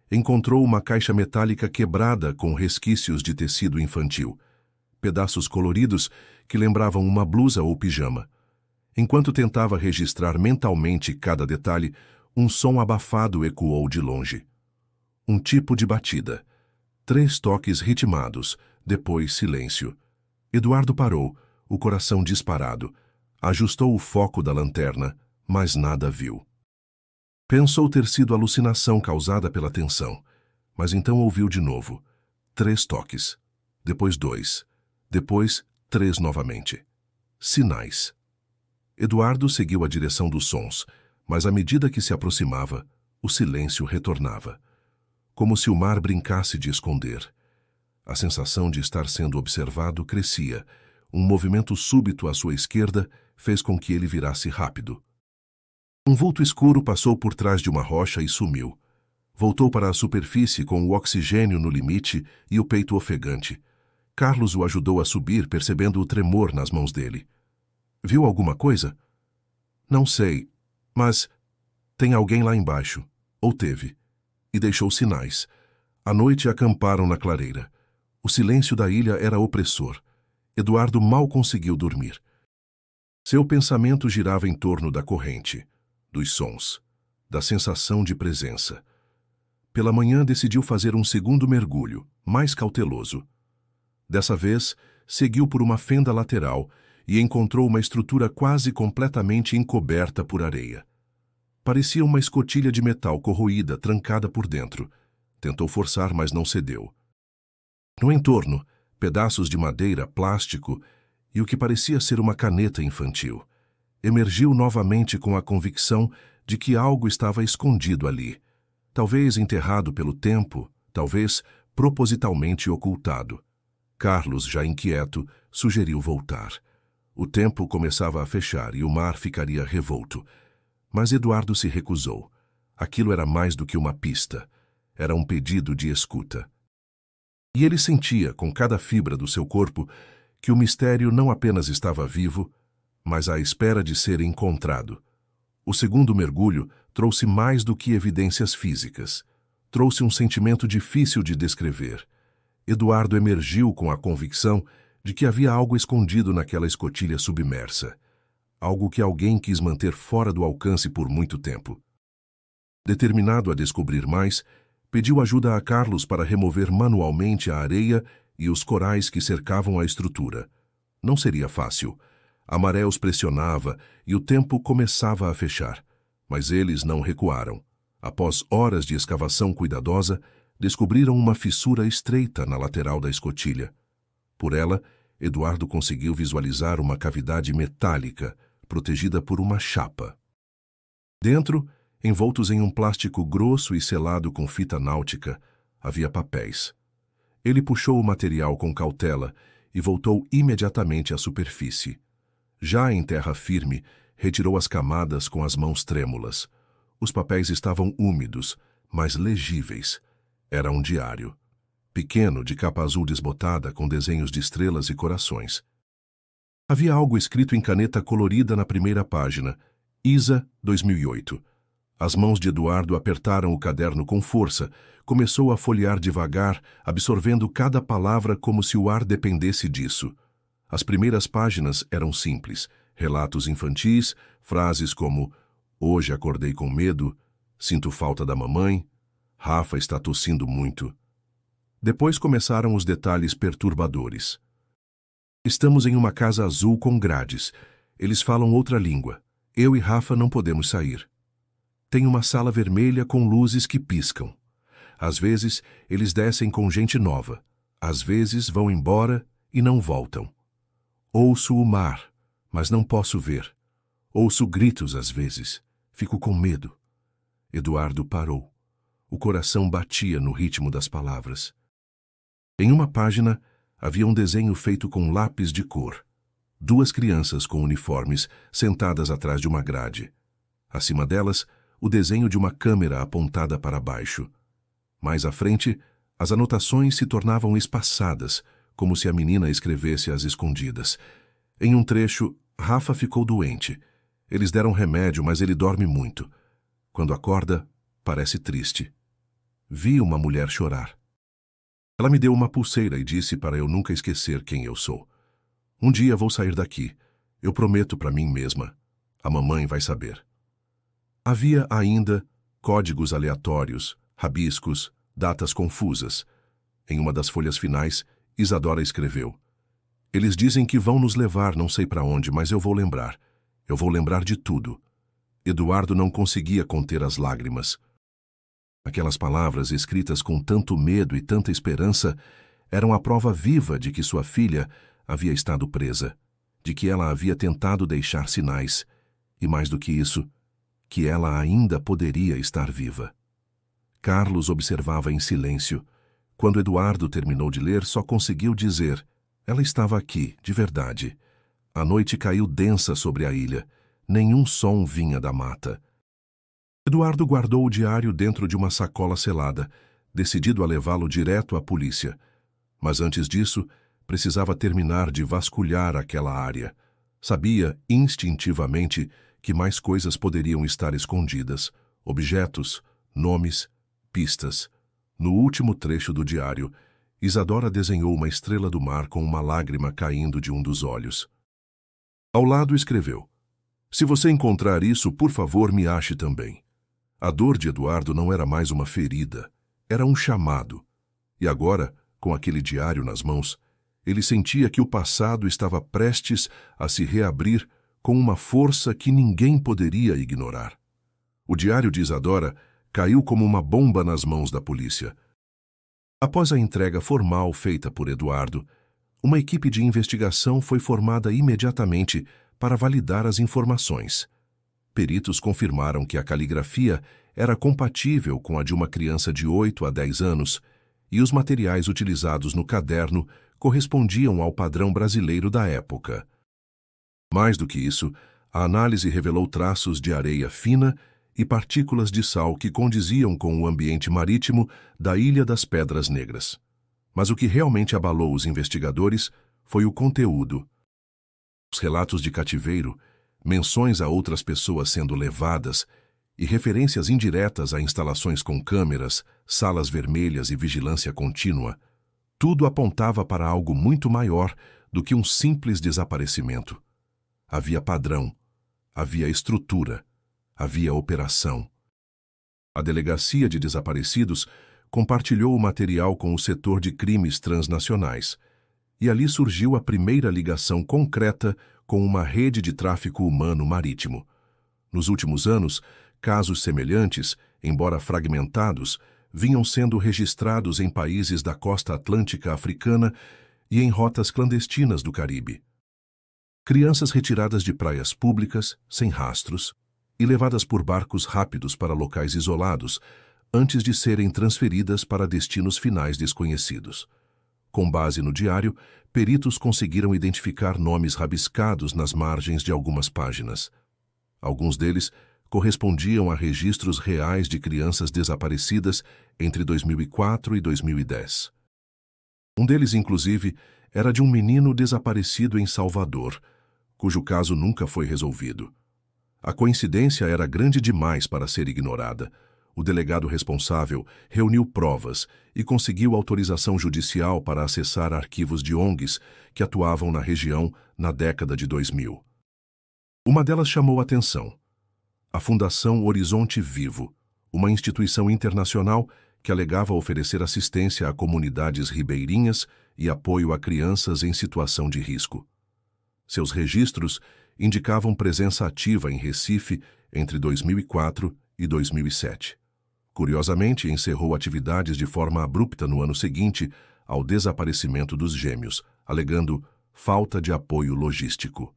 encontrou uma caixa metálica quebrada com resquícios de tecido infantil. Pedaços coloridos que lembravam uma blusa ou pijama. Enquanto tentava registrar mentalmente cada detalhe, um som abafado ecoou de longe. Um tipo de batida. 3 toques ritmados, depois silêncio. Eduardo parou, o coração disparado. Ajustou o foco da lanterna, mas nada viu. Pensou ter sido alucinação causada pela tensão, mas então ouviu de novo. 3 toques. Depois 2. Depois 3 novamente. Sinais. Eduardo seguiu a direção dos sons, mas à medida que se aproximava, o silêncio retornava. Como se o mar brincasse de esconder. A sensação de estar sendo observado crescia. Um movimento súbito à sua esquerda fez com que ele virasse rápido. Um vulto escuro passou por trás de uma rocha e sumiu. Voltou para a superfície com o oxigênio no limite e o peito ofegante. Carlos o ajudou a subir, percebendo o tremor nas mãos dele. Viu alguma coisa? Não sei, mas tem alguém lá embaixo. Ou teve. E deixou sinais. À noite acamparam na clareira. O silêncio da ilha era opressor. Eduardo mal conseguiu dormir. Seu pensamento girava em torno da corrente, dos sons, da sensação de presença. Pela manhã decidiu fazer um segundo mergulho, mais cauteloso. Dessa vez, seguiu por uma fenda lateral e encontrou uma estrutura quase completamente encoberta por areia. Parecia uma escotilha de metal corroída, trancada por dentro. Tentou forçar, mas não cedeu. No entorno, pedaços de madeira, plástico e o que parecia ser uma caneta infantil. Emergiu novamente com a convicção de que algo estava escondido ali. Talvez enterrado pelo tempo, talvez propositalmente ocultado. Carlos, já inquieto, sugeriu voltar. O tempo começava a fechar e o mar ficaria revolto. Mas Eduardo se recusou. Aquilo era mais do que uma pista. Era um pedido de escuta. E ele sentia, com cada fibra do seu corpo, que o mistério não apenas estava vivo, mas à espera de ser encontrado. O segundo mergulho trouxe mais do que evidências físicas. Trouxe um sentimento difícil de descrever. Eduardo emergiu com a convicção de que havia algo escondido naquela escotilha submersa. Algo que alguém quis manter fora do alcance por muito tempo. Determinado a descobrir mais, pediu ajuda a Carlos para remover manualmente a areia e os corais que cercavam a estrutura. Não seria fácil. A maré os pressionava e o tempo começava a fechar. Mas eles não recuaram. Após horas de escavação cuidadosa, descobriram uma fissura estreita na lateral da escotilha. Por ela, Eduardo conseguiu visualizar uma cavidade metálica, protegida por uma chapa. Dentro, envoltos em um plástico grosso e selado com fita náutica, havia papéis. Ele puxou o material com cautela e voltou imediatamente à superfície. Já em terra firme, retirou as camadas com as mãos trêmulas. Os papéis estavam úmidos, mas legíveis. Era um diário. Pequeno, de capa azul desbotada, com desenhos de estrelas e corações. Havia algo escrito em caneta colorida na primeira página. Isa, 2008. As mãos de Eduardo apertaram o caderno com força. Começou a folhear devagar, absorvendo cada palavra como se o ar dependesse disso. As primeiras páginas eram simples. Relatos infantis, frases como "Hoje acordei com medo", "Sinto falta da mamãe", "Rafa está tossindo muito". Depois começaram os detalhes perturbadores. "Estamos em uma casa azul com grades. Eles falam outra língua. Eu e Rafa não podemos sair. Tem uma sala vermelha com luzes que piscam. Às vezes, eles descem com gente nova. Às vezes, vão embora e não voltam. Ouço o mar, mas não posso ver. Ouço gritos às vezes. Fico com medo." Eduardo parou. O coração batia no ritmo das palavras. Em uma página, havia um desenho feito com lápis de cor. 2 crianças com uniformes, sentadas atrás de uma grade. Acima delas, o desenho de uma câmera apontada para baixo. Mais à frente, as anotações se tornavam espaçadas, como se a menina escrevesse às escondidas. Em um trecho, Rafa ficou doente. Eles deram remédio, mas ele dorme muito. Quando acorda, parece triste. Vi uma mulher chorar. Ela me deu uma pulseira e disse para eu nunca esquecer quem eu sou. Um dia vou sair daqui. Eu prometo para mim mesma. A mamãe vai saber. Havia ainda códigos aleatórios, rabiscos, datas confusas. Em uma das folhas finais, Isadora escreveu: "Eles dizem que vão nos levar não sei para onde, mas eu vou lembrar. Eu vou lembrar de tudo." Eduardo não conseguia conter as lágrimas. Aquelas palavras escritas com tanto medo e tanta esperança eram a prova viva de que sua filha havia estado presa, de que ela havia tentado deixar sinais, e mais do que isso, que ela ainda poderia estar viva. Carlos observava em silêncio. Quando Eduardo terminou de ler, só conseguiu dizer: "Ela estava aqui, de verdade." A noite caiu densa sobre a ilha. Nenhum som vinha da mata. Eduardo guardou o diário dentro de uma sacola selada, decidido a levá-lo direto à polícia. Mas antes disso, precisava terminar de vasculhar aquela área. Sabia, instintivamente, que mais coisas poderiam estar escondidas: objetos, nomes, pistas. No último trecho do diário, Isadora desenhou uma estrela do mar com uma lágrima caindo de um dos olhos. Ao lado escreveu: "Se você encontrar isso, por favor, me ache também." A dor de Eduardo não era mais uma ferida, era um chamado. E agora, com aquele diário nas mãos, ele sentia que o passado estava prestes a se reabrir com uma força que ninguém poderia ignorar. O diário de Isadora caiu como uma bomba nas mãos da polícia. Após a entrega formal feita por Eduardo, uma equipe de investigação foi formada imediatamente para validar as informações. Peritos confirmaram que a caligrafia era compatível com a de uma criança de 8 a 10 anos e os materiais utilizados no caderno correspondiam ao padrão brasileiro da época. Mais do que isso, a análise revelou traços de areia fina e partículas de sal que condiziam com o ambiente marítimo da Ilha das Pedras Negras. Mas o que realmente abalou os investigadores foi o conteúdo. Os relatos de cativeiro, menções a outras pessoas sendo levadas e referências indiretas a instalações com câmeras, salas vermelhas e vigilância contínua, tudo apontava para algo muito maior do que um simples desaparecimento. Havia padrão, havia estrutura, havia operação. A Delegacia de Desaparecidos compartilhou o material com o setor de crimes transnacionais, e ali surgiu a primeira ligação concreta com uma rede de tráfico humano marítimo. Nos últimos anos, casos semelhantes, embora fragmentados, vinham sendo registrados em países da costa atlântica africana e em rotas clandestinas do Caribe. Crianças retiradas de praias públicas, sem rastros, e levadas por barcos rápidos para locais isolados, antes de serem transferidas para destinos finais desconhecidos. Com base no diário, peritos conseguiram identificar nomes rabiscados nas margens de algumas páginas. Alguns deles correspondiam a registros reais de crianças desaparecidas entre 2004 e 2010. Um deles, inclusive, era de um menino desaparecido em Salvador, cujo caso nunca foi resolvido. A coincidência era grande demais para ser ignorada. O delegado responsável reuniu provas e conseguiu autorização judicial para acessar arquivos de ONGs que atuavam na região na década de 2000. Uma delas chamou a atenção: a Fundação Horizonte Vivo, uma instituição internacional que alegava oferecer assistência a comunidades ribeirinhas e apoio a crianças em situação de risco. Seus registros indicavam presença ativa em Recife entre 2004 e 2007. Curiosamente, encerrou atividades de forma abrupta no ano seguinte ao desaparecimento dos gêmeos, alegando falta de apoio logístico.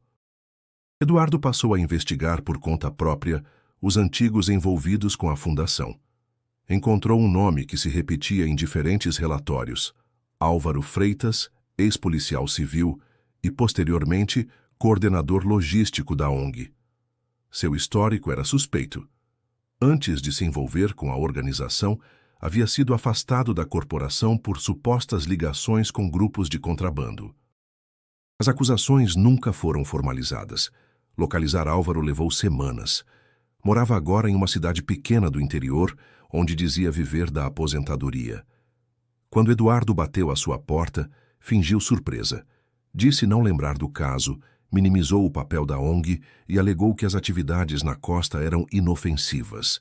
Eduardo passou a investigar por conta própria os antigos envolvidos com a fundação. Encontrou um nome que se repetia em diferentes relatórios: Álvaro Freitas, ex-policial civil e, posteriormente, coordenador logístico da ONG. Seu histórico era suspeito. Antes de se envolver com a organização, havia sido afastado da corporação por supostas ligações com grupos de contrabando. As acusações nunca foram formalizadas. Localizar Álvaro levou semanas. Morava agora em uma cidade pequena do interior, onde dizia viver da aposentadoria. Quando Eduardo bateu à sua porta, fingiu surpresa. Disse não lembrar do caso, minimizou o papel da ONG e alegou que as atividades na costa eram inofensivas.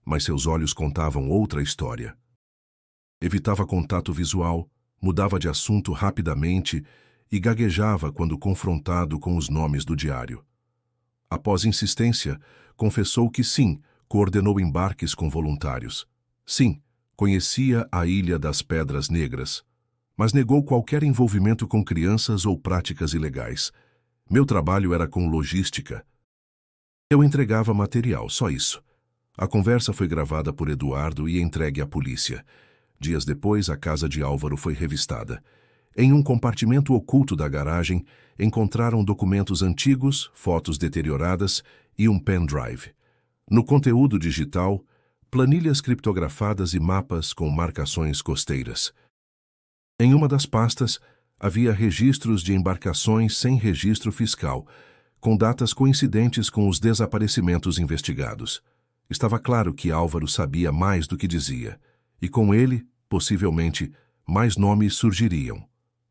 Mas seus olhos contavam outra história. Evitava contato visual, mudava de assunto rapidamente e gaguejava quando confrontado com os nomes do diário. Após insistência, confessou que sim, coordenou embarques com voluntários. Sim, conhecia a Ilha das Pedras Negras, mas negou qualquer envolvimento com crianças ou práticas ilegais. Meu trabalho era com logística. Eu entregava material, só isso. A conversa foi gravada por Eduardo e entregue à polícia. Dias depois, a casa de Álvaro foi revistada. Em um compartimento oculto da garagem, encontraram documentos antigos, fotos deterioradas e um pendrive. No conteúdo digital, planilhas criptografadas e mapas com marcações costeiras. Em uma das pastas, havia registros de embarcações sem registro fiscal, com datas coincidentes com os desaparecimentos investigados. Estava claro que Álvaro sabia mais do que dizia, e com ele, possivelmente, mais nomes surgiriam.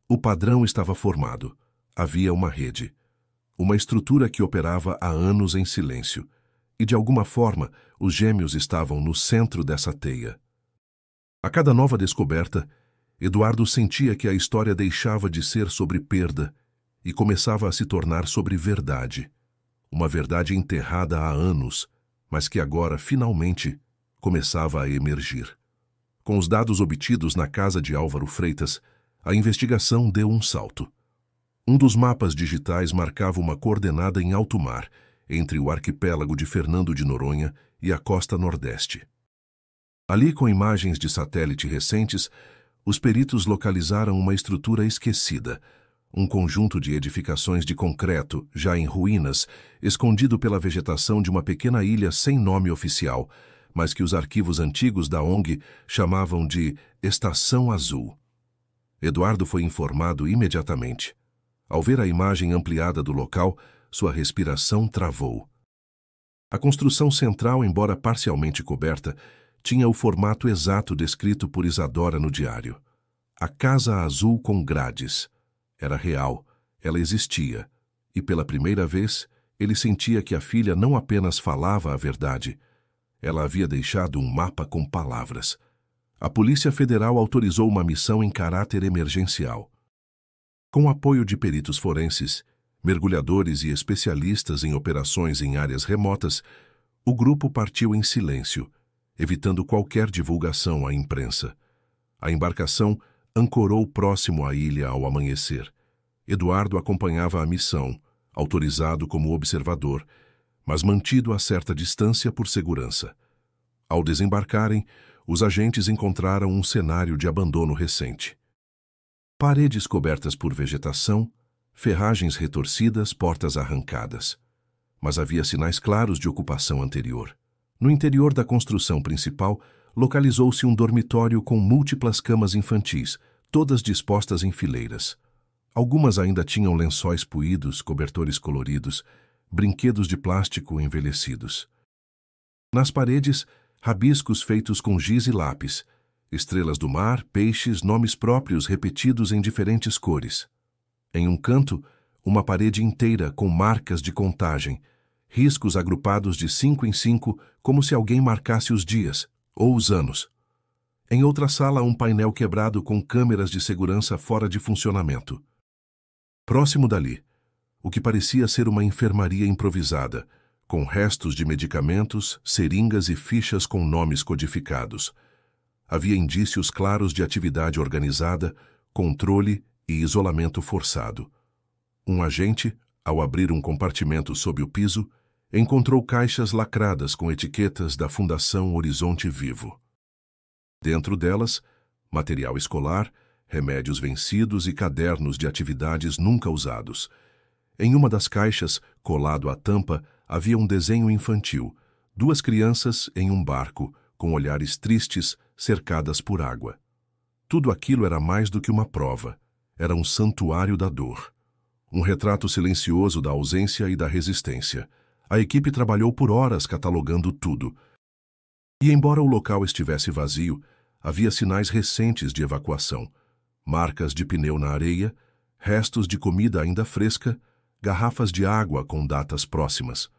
O padrão estava formado. Havia uma rede. uma estrutura que operava há anos em silêncio. E, de alguma forma, os gêmeos estavam no centro dessa teia. A cada nova descoberta, Eduardo sentia que a história deixava de ser sobre perda e começava a se tornar sobre verdade. Uma verdade enterrada há anos, mas que agora, finalmente, começava a emergir. Com os dados obtidos na casa de Álvaro Freitas, a investigação deu um salto. Um dos mapas digitais marcava uma coordenada em alto mar, entre o arquipélago de Fernando de Noronha e a costa nordeste. Ali, com imagens de satélite recentes, os peritos localizaram uma estrutura esquecida, um conjunto de edificações de concreto, já em ruínas, escondido pela vegetação de uma pequena ilha sem nome oficial, mas que os arquivos antigos da ONG chamavam de Estação Azul. Eduardo foi informado imediatamente. Ao ver a imagem ampliada do local, sua respiração travou. A construção central, embora parcialmente coberta, tinha o formato exato descrito por Isadora no diário. A Casa Azul com grades. Era real, ela existia, e pela primeira vez ele sentia que a filha não apenas falava a verdade, ela havia deixado um mapa com palavras. A Polícia Federal autorizou uma missão em caráter emergencial. Com o apoio de peritos forenses, mergulhadores e especialistas em operações em áreas remotas, o grupo partiu em silêncio, evitando qualquer divulgação à imprensa. A embarcação ancorou próximo à ilha ao amanhecer. Eduardo acompanhava a missão, autorizado como observador, mas mantido a certa distância por segurança. Ao desembarcarem, os agentes encontraram um cenário de abandono recente. Paredes cobertas por vegetação, ferragens retorcidas, portas arrancadas. Mas havia sinais claros de ocupação anterior. No interior da construção principal, localizou-se um dormitório com múltiplas camas infantis, todas dispostas em fileiras. Algumas ainda tinham lençóis puídos, cobertores coloridos, brinquedos de plástico envelhecidos. Nas paredes, rabiscos feitos com giz e lápis, estrelas do mar, peixes, nomes próprios repetidos em diferentes cores. Em um canto, uma parede inteira com marcas de contagem, riscos agrupados de 5 em 5, como se alguém marcasse os dias, ou os anos. Em outra sala, um painel quebrado com câmeras de segurança fora de funcionamento. Próximo dali, o que parecia ser uma enfermaria improvisada, com restos de medicamentos, seringas e fichas com nomes codificados. Havia indícios claros de atividade organizada, controle e isolamento forçado. Um agente, ao abrir um compartimento sob o piso, encontrou caixas lacradas com etiquetas da Fundação Horizonte Vivo. Dentro delas, material escolar, remédios vencidos e cadernos de atividades nunca usados. Em uma das caixas, colado à tampa, havia um desenho infantil, 2 crianças em um barco, com olhares tristes, cercadas por água. Tudo aquilo era mais do que uma prova. Era um santuário da dor. Um retrato silencioso da ausência e da resistência. A equipe trabalhou por horas catalogando tudo. E embora o local estivesse vazio, havia sinais recentes de evacuação. Marcas de pneu na areia, restos de comida ainda fresca, garrafas de água com datas próximas.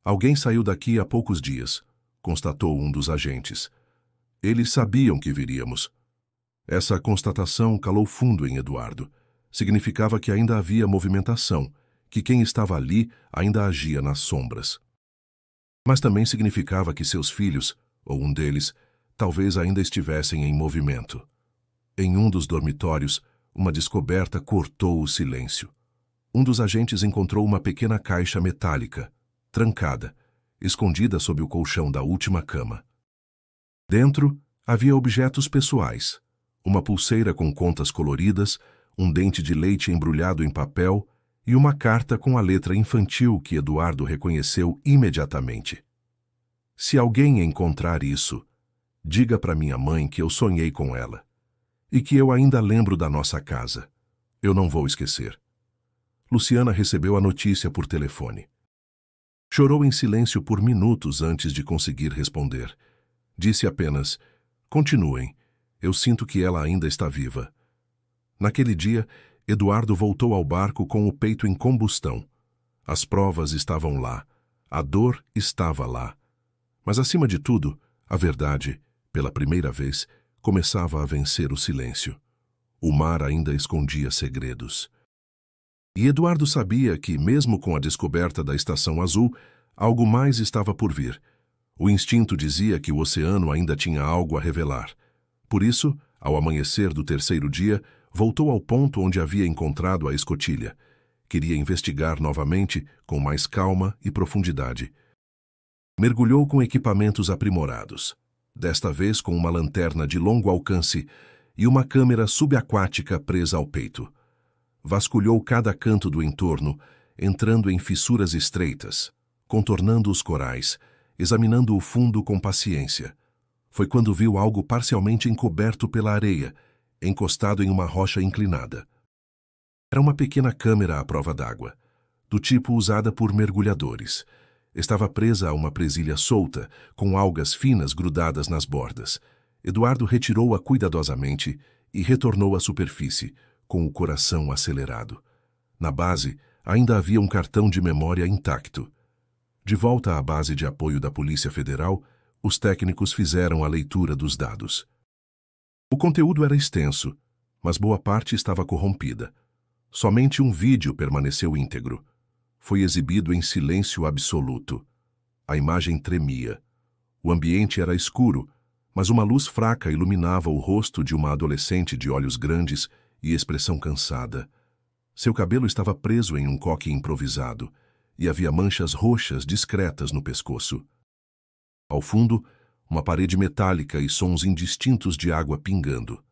Alguém saiu daqui há poucos dias, constatou um dos agentes. Eles sabiam que viríamos. Essa constatação calou fundo em Eduardo. Significava que ainda havia movimentação, que quem estava ali ainda agia nas sombras. Mas também significava que seus filhos, ou um deles, talvez ainda estivessem em movimento. Em um dos dormitórios, uma descoberta cortou o silêncio. Um dos agentes encontrou uma pequena caixa metálica, trancada, escondida sob o colchão da última cama. Dentro, havia objetos pessoais, uma pulseira com contas coloridas, um dente de leite embrulhado em papel e uma carta com a letra infantil que Eduardo reconheceu imediatamente. Se alguém encontrar isso, diga para minha mãe que eu sonhei com ela e que eu ainda lembro da nossa casa. Eu não vou esquecer. Luciana recebeu a notícia por telefone. Chorou em silêncio por minutos antes de conseguir responder. Disse apenas, continuem, eu sinto que ela ainda está viva. Naquele dia, Eduardo voltou ao barco com o peito em combustão, As provas estavam lá. A dor estava lá. Mas, acima de tudo, a verdade, pela primeira vez, começava a vencer o silêncio. O mar ainda escondia segredos. E Eduardo sabia que, mesmo com a descoberta da Estação Azul, algo mais estava por vir. O instinto dizia que o oceano ainda tinha algo a revelar. Por isso, ao amanhecer do terceiro dia, voltou ao ponto onde havia encontrado a escotilha. Queria investigar novamente, com mais calma e profundidade. Mergulhou com equipamentos aprimorados, desta vez com uma lanterna de longo alcance e uma câmera subaquática presa ao peito. Vasculhou cada canto do entorno, entrando em fissuras estreitas, contornando os corais, examinando o fundo com paciência. Foi quando viu algo parcialmente encoberto pela areia, encostado em uma rocha inclinada. Era uma pequena câmera à prova d'água, do tipo usada por mergulhadores. Estava presa a uma presilha solta, com algas finas grudadas nas bordas. Eduardo retirou-a cuidadosamente e retornou à superfície, com o coração acelerado. Na base, ainda havia um cartão de memória intacto. De volta à base de apoio da Polícia Federal, os técnicos fizeram a leitura dos dados. O conteúdo era extenso, mas boa parte estava corrompida. Somente um vídeo permaneceu íntegro. Foi exibido em silêncio absoluto. A imagem tremia. O ambiente era escuro, mas uma luz fraca iluminava o rosto de uma adolescente de olhos grandes e expressão cansada. Seu cabelo estava preso em um coque improvisado e havia manchas roxas discretas no pescoço. Ao fundo, uma parede metálica e sons indistintos de água pingando.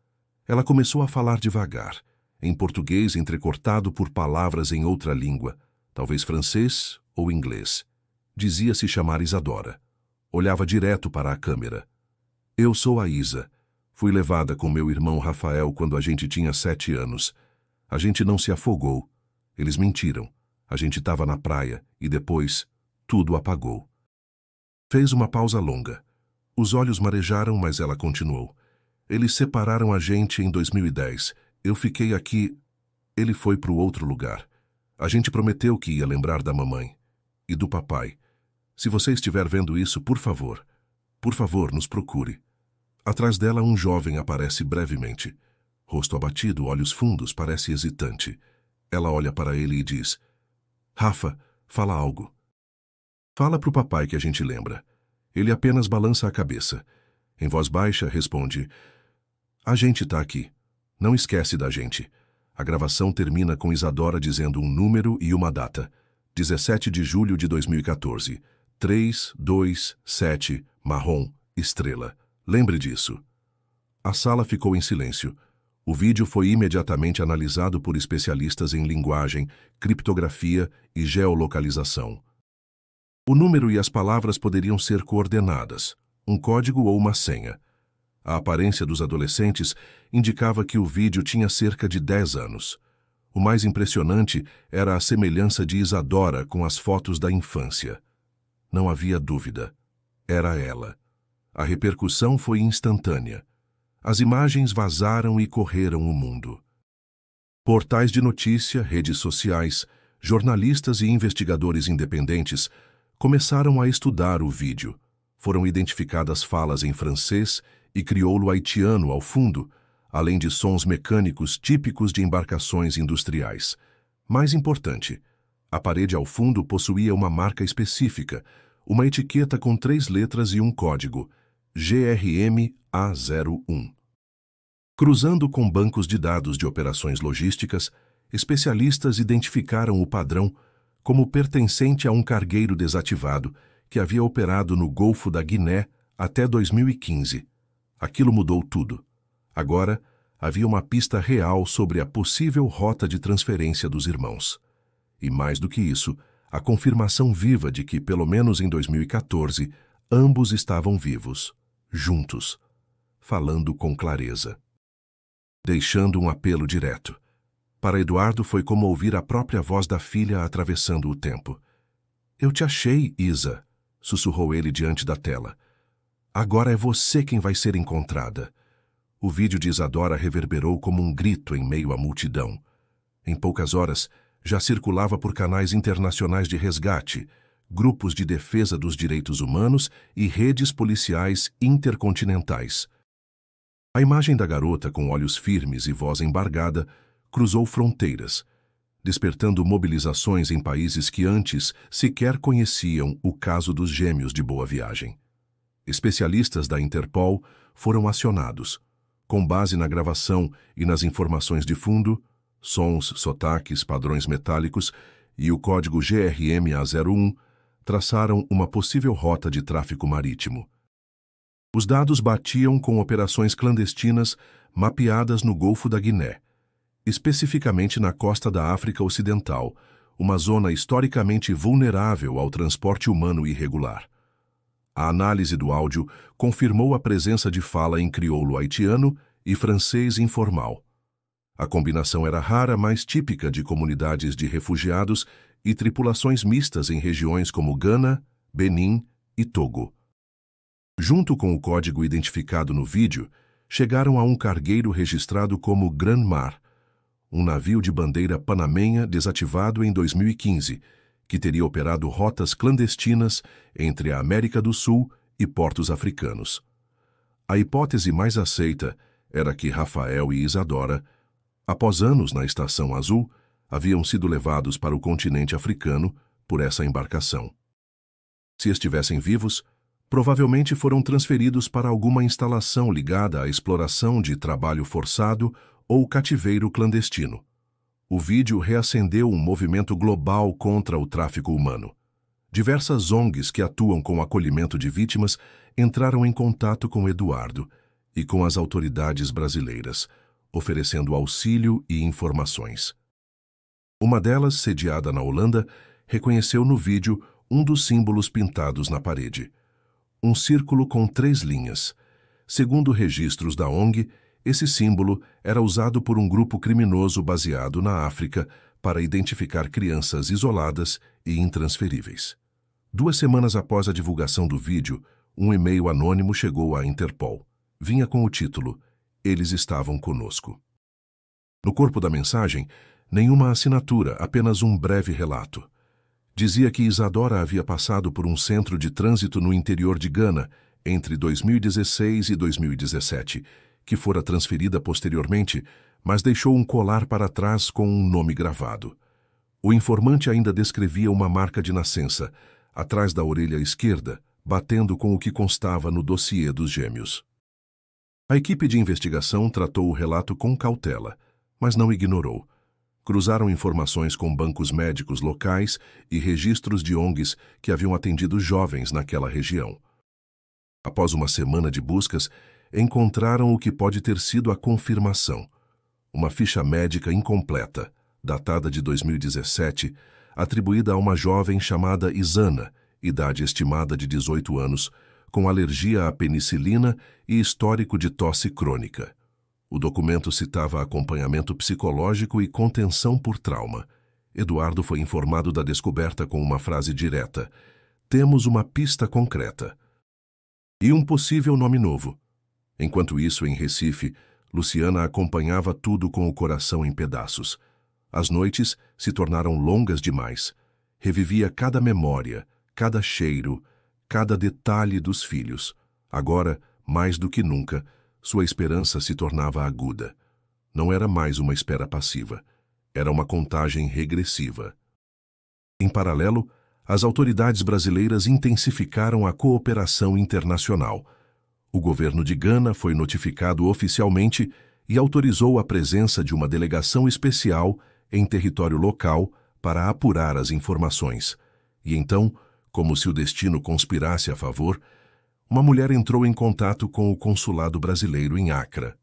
Ela começou a falar devagar, em português entrecortado por palavras em outra língua, talvez francês ou inglês. Dizia-se chamar Isadora. Olhava direto para a câmera. Eu sou a Isa. Fui levada com meu irmão Rafael quando a gente tinha 7 anos. A gente não se afogou. Eles mentiram. A gente estava na praia e depois tudo apagou. Fez uma pausa longa. Os olhos marejaram, mas ela continuou. Eles separaram a gente em 2010. Eu fiquei aqui. Ele foi para o outro lugar. A gente prometeu que ia lembrar da mamãe e do papai. Se você estiver vendo isso, por favor, nos procure. Atrás dela, um jovem aparece brevemente. Rosto abatido, olhos fundos, parece hesitante. Ela olha para ele e diz: Rafa, fala algo. Fala pro papai que a gente lembra. Ele apenas balança a cabeça. Em voz baixa, responde: A gente tá aqui. Não esquece da gente. A gravação termina com Isadora dizendo um número e uma data. 17 de julho de 2014. 3, 2, 7, marrom, estrela. Lembre disso. A sala ficou em silêncio. O vídeo foi imediatamente analisado por especialistas em linguagem, criptografia e geolocalização. O número e as palavras poderiam ser coordenadas, um código ou uma senha. A aparência dos adolescentes indicava que o vídeo tinha cerca de 10 anos. O mais impressionante era a semelhança de Isadora com as fotos da infância. Não havia dúvida. Era ela. A repercussão foi instantânea. As imagens vazaram e correram o mundo. Portais de notícia, redes sociais, jornalistas e investigadores independentes começaram a estudar o vídeo. Foram identificadas falas em francês e crioulo haitiano ao fundo, além de sons mecânicos típicos de embarcações industriais. Mais importante, a parede ao fundo possuía uma marca específica, uma etiqueta com 3 letras e um código, GRMA01. Cruzando com bancos de dados de operações logísticas, especialistas identificaram o padrão como pertencente a um cargueiro desativado que havia operado no Golfo da Guiné até 2015. Aquilo mudou tudo. Agora, havia uma pista real sobre a possível rota de transferência dos irmãos. E mais do que isso, a confirmação viva de que, pelo menos em 2014, ambos estavam vivos, juntos, falando com clareza. Deixando um apelo direto. Para Eduardo foi como ouvir a própria voz da filha atravessando o tempo. Eu te achei, Isa, sussurrou ele diante da tela. Agora é você quem vai ser encontrada. O vídeo de Isadora reverberou como um grito em meio à multidão. Em poucas horas, já circulava por canais internacionais de resgate, grupos de defesa dos direitos humanos e redes policiais intercontinentais. A imagem da garota, com olhos firmes e voz embargada, cruzou fronteiras, despertando mobilizações em países que antes sequer conheciam o caso dos gêmeos de Boa Viagem. Especialistas da Interpol foram acionados. Com base na gravação e nas informações de fundo, sons, sotaques, padrões metálicos e o código GRMA01, traçaram uma possível rota de tráfico marítimo. Os dados batiam com operações clandestinas mapeadas no Golfo da Guiné, especificamente na costa da África Ocidental, uma zona historicamente vulnerável ao transporte humano irregular. A análise do áudio confirmou a presença de fala em crioulo haitiano e francês informal. A combinação era rara, mas típica de comunidades de refugiados e tripulações mistas em regiões como Gana, Benin e Togo. Junto com o código identificado no vídeo, chegaram a um cargueiro registrado como Grand Mar, um navio de bandeira panamenha desativado em 2015, que teria operado rotas clandestinas entre a América do Sul e portos africanos. A hipótese mais aceita era que Rafael e Isadora, após anos na Estação Azul, haviam sido levados para o continente africano por essa embarcação. Se estivessem vivos, provavelmente foram transferidos para alguma instalação ligada à exploração de trabalho forçado ou cativeiro clandestino. O vídeo reacendeu um movimento global contra o tráfico humano. Diversas ONGs que atuam com o acolhimento de vítimas entraram em contato com Eduardo e com as autoridades brasileiras, oferecendo auxílio e informações. Uma delas, sediada na Holanda, reconheceu no vídeo um dos símbolos pintados na parede. Um círculo com 3 linhas. Segundo registros da ONG, esse símbolo era usado por um grupo criminoso baseado na África para identificar crianças isoladas e intransferíveis. 2 semanas após a divulgação do vídeo, um e-mail anônimo chegou à Interpol. Vinha com o título "Eles estavam conosco". No corpo da mensagem, nenhuma assinatura, apenas um breve relato. Dizia que Isadora havia passado por um centro de trânsito no interior de Gana entre 2016 e 2017, que fora transferida posteriormente, mas deixou um colar para trás com um nome gravado. O informante ainda descrevia uma marca de nascença, atrás da orelha esquerda, batendo com o que constava no dossiê dos gêmeos. A equipe de investigação tratou o relato com cautela, mas não ignorou. Cruzaram informações com bancos médicos locais e registros de ONGs que haviam atendido jovens naquela região. Após uma semana de buscas, encontraram o que pode ter sido a confirmação. Uma ficha médica incompleta, datada de 2017, atribuída a uma jovem chamada Isana, idade estimada de 18 anos, com alergia à penicilina e histórico de tosse crônica. O documento citava acompanhamento psicológico e contenção por trauma. Eduardo foi informado da descoberta com uma frase direta: "Temos uma pista concreta." E um possível nome novo. Enquanto isso, em Recife, Luciana acompanhava tudo com o coração em pedaços. As noites se tornaram longas demais. Revivia cada memória, cada cheiro, cada detalhe dos filhos. Agora, mais do que nunca, sua esperança se tornava aguda. Não era mais uma espera passiva. Era uma contagem regressiva. Em paralelo, as autoridades brasileiras intensificaram a cooperação internacional. O governo de Gana foi notificado oficialmente e autorizou a presença de uma delegação especial em território local para apurar as informações. E então, como se o destino conspirasse a favor, uma mulher entrou em contato com o consulado brasileiro em Accra.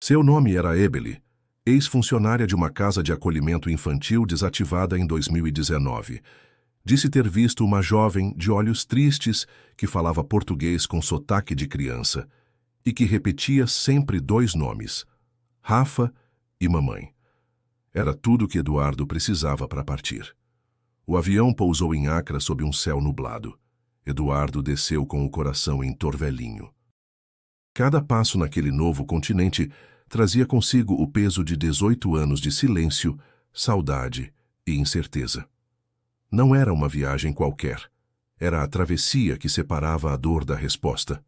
Seu nome era Ebeli, ex-funcionária de uma casa de acolhimento infantil desativada em 2019. Disse ter visto uma jovem de olhos tristes que falava português com sotaque de criança e que repetia sempre 2 nomes, Rafa e mamãe. Era tudo o que Eduardo precisava para partir. O avião pousou em Accra sob um céu nublado. Eduardo desceu com o coração em torvelinho. Cada passo naquele novo continente trazia consigo o peso de 18 anos de silêncio, saudade e incerteza. Não era uma viagem qualquer. Era a travessia que separava a dor da resposta.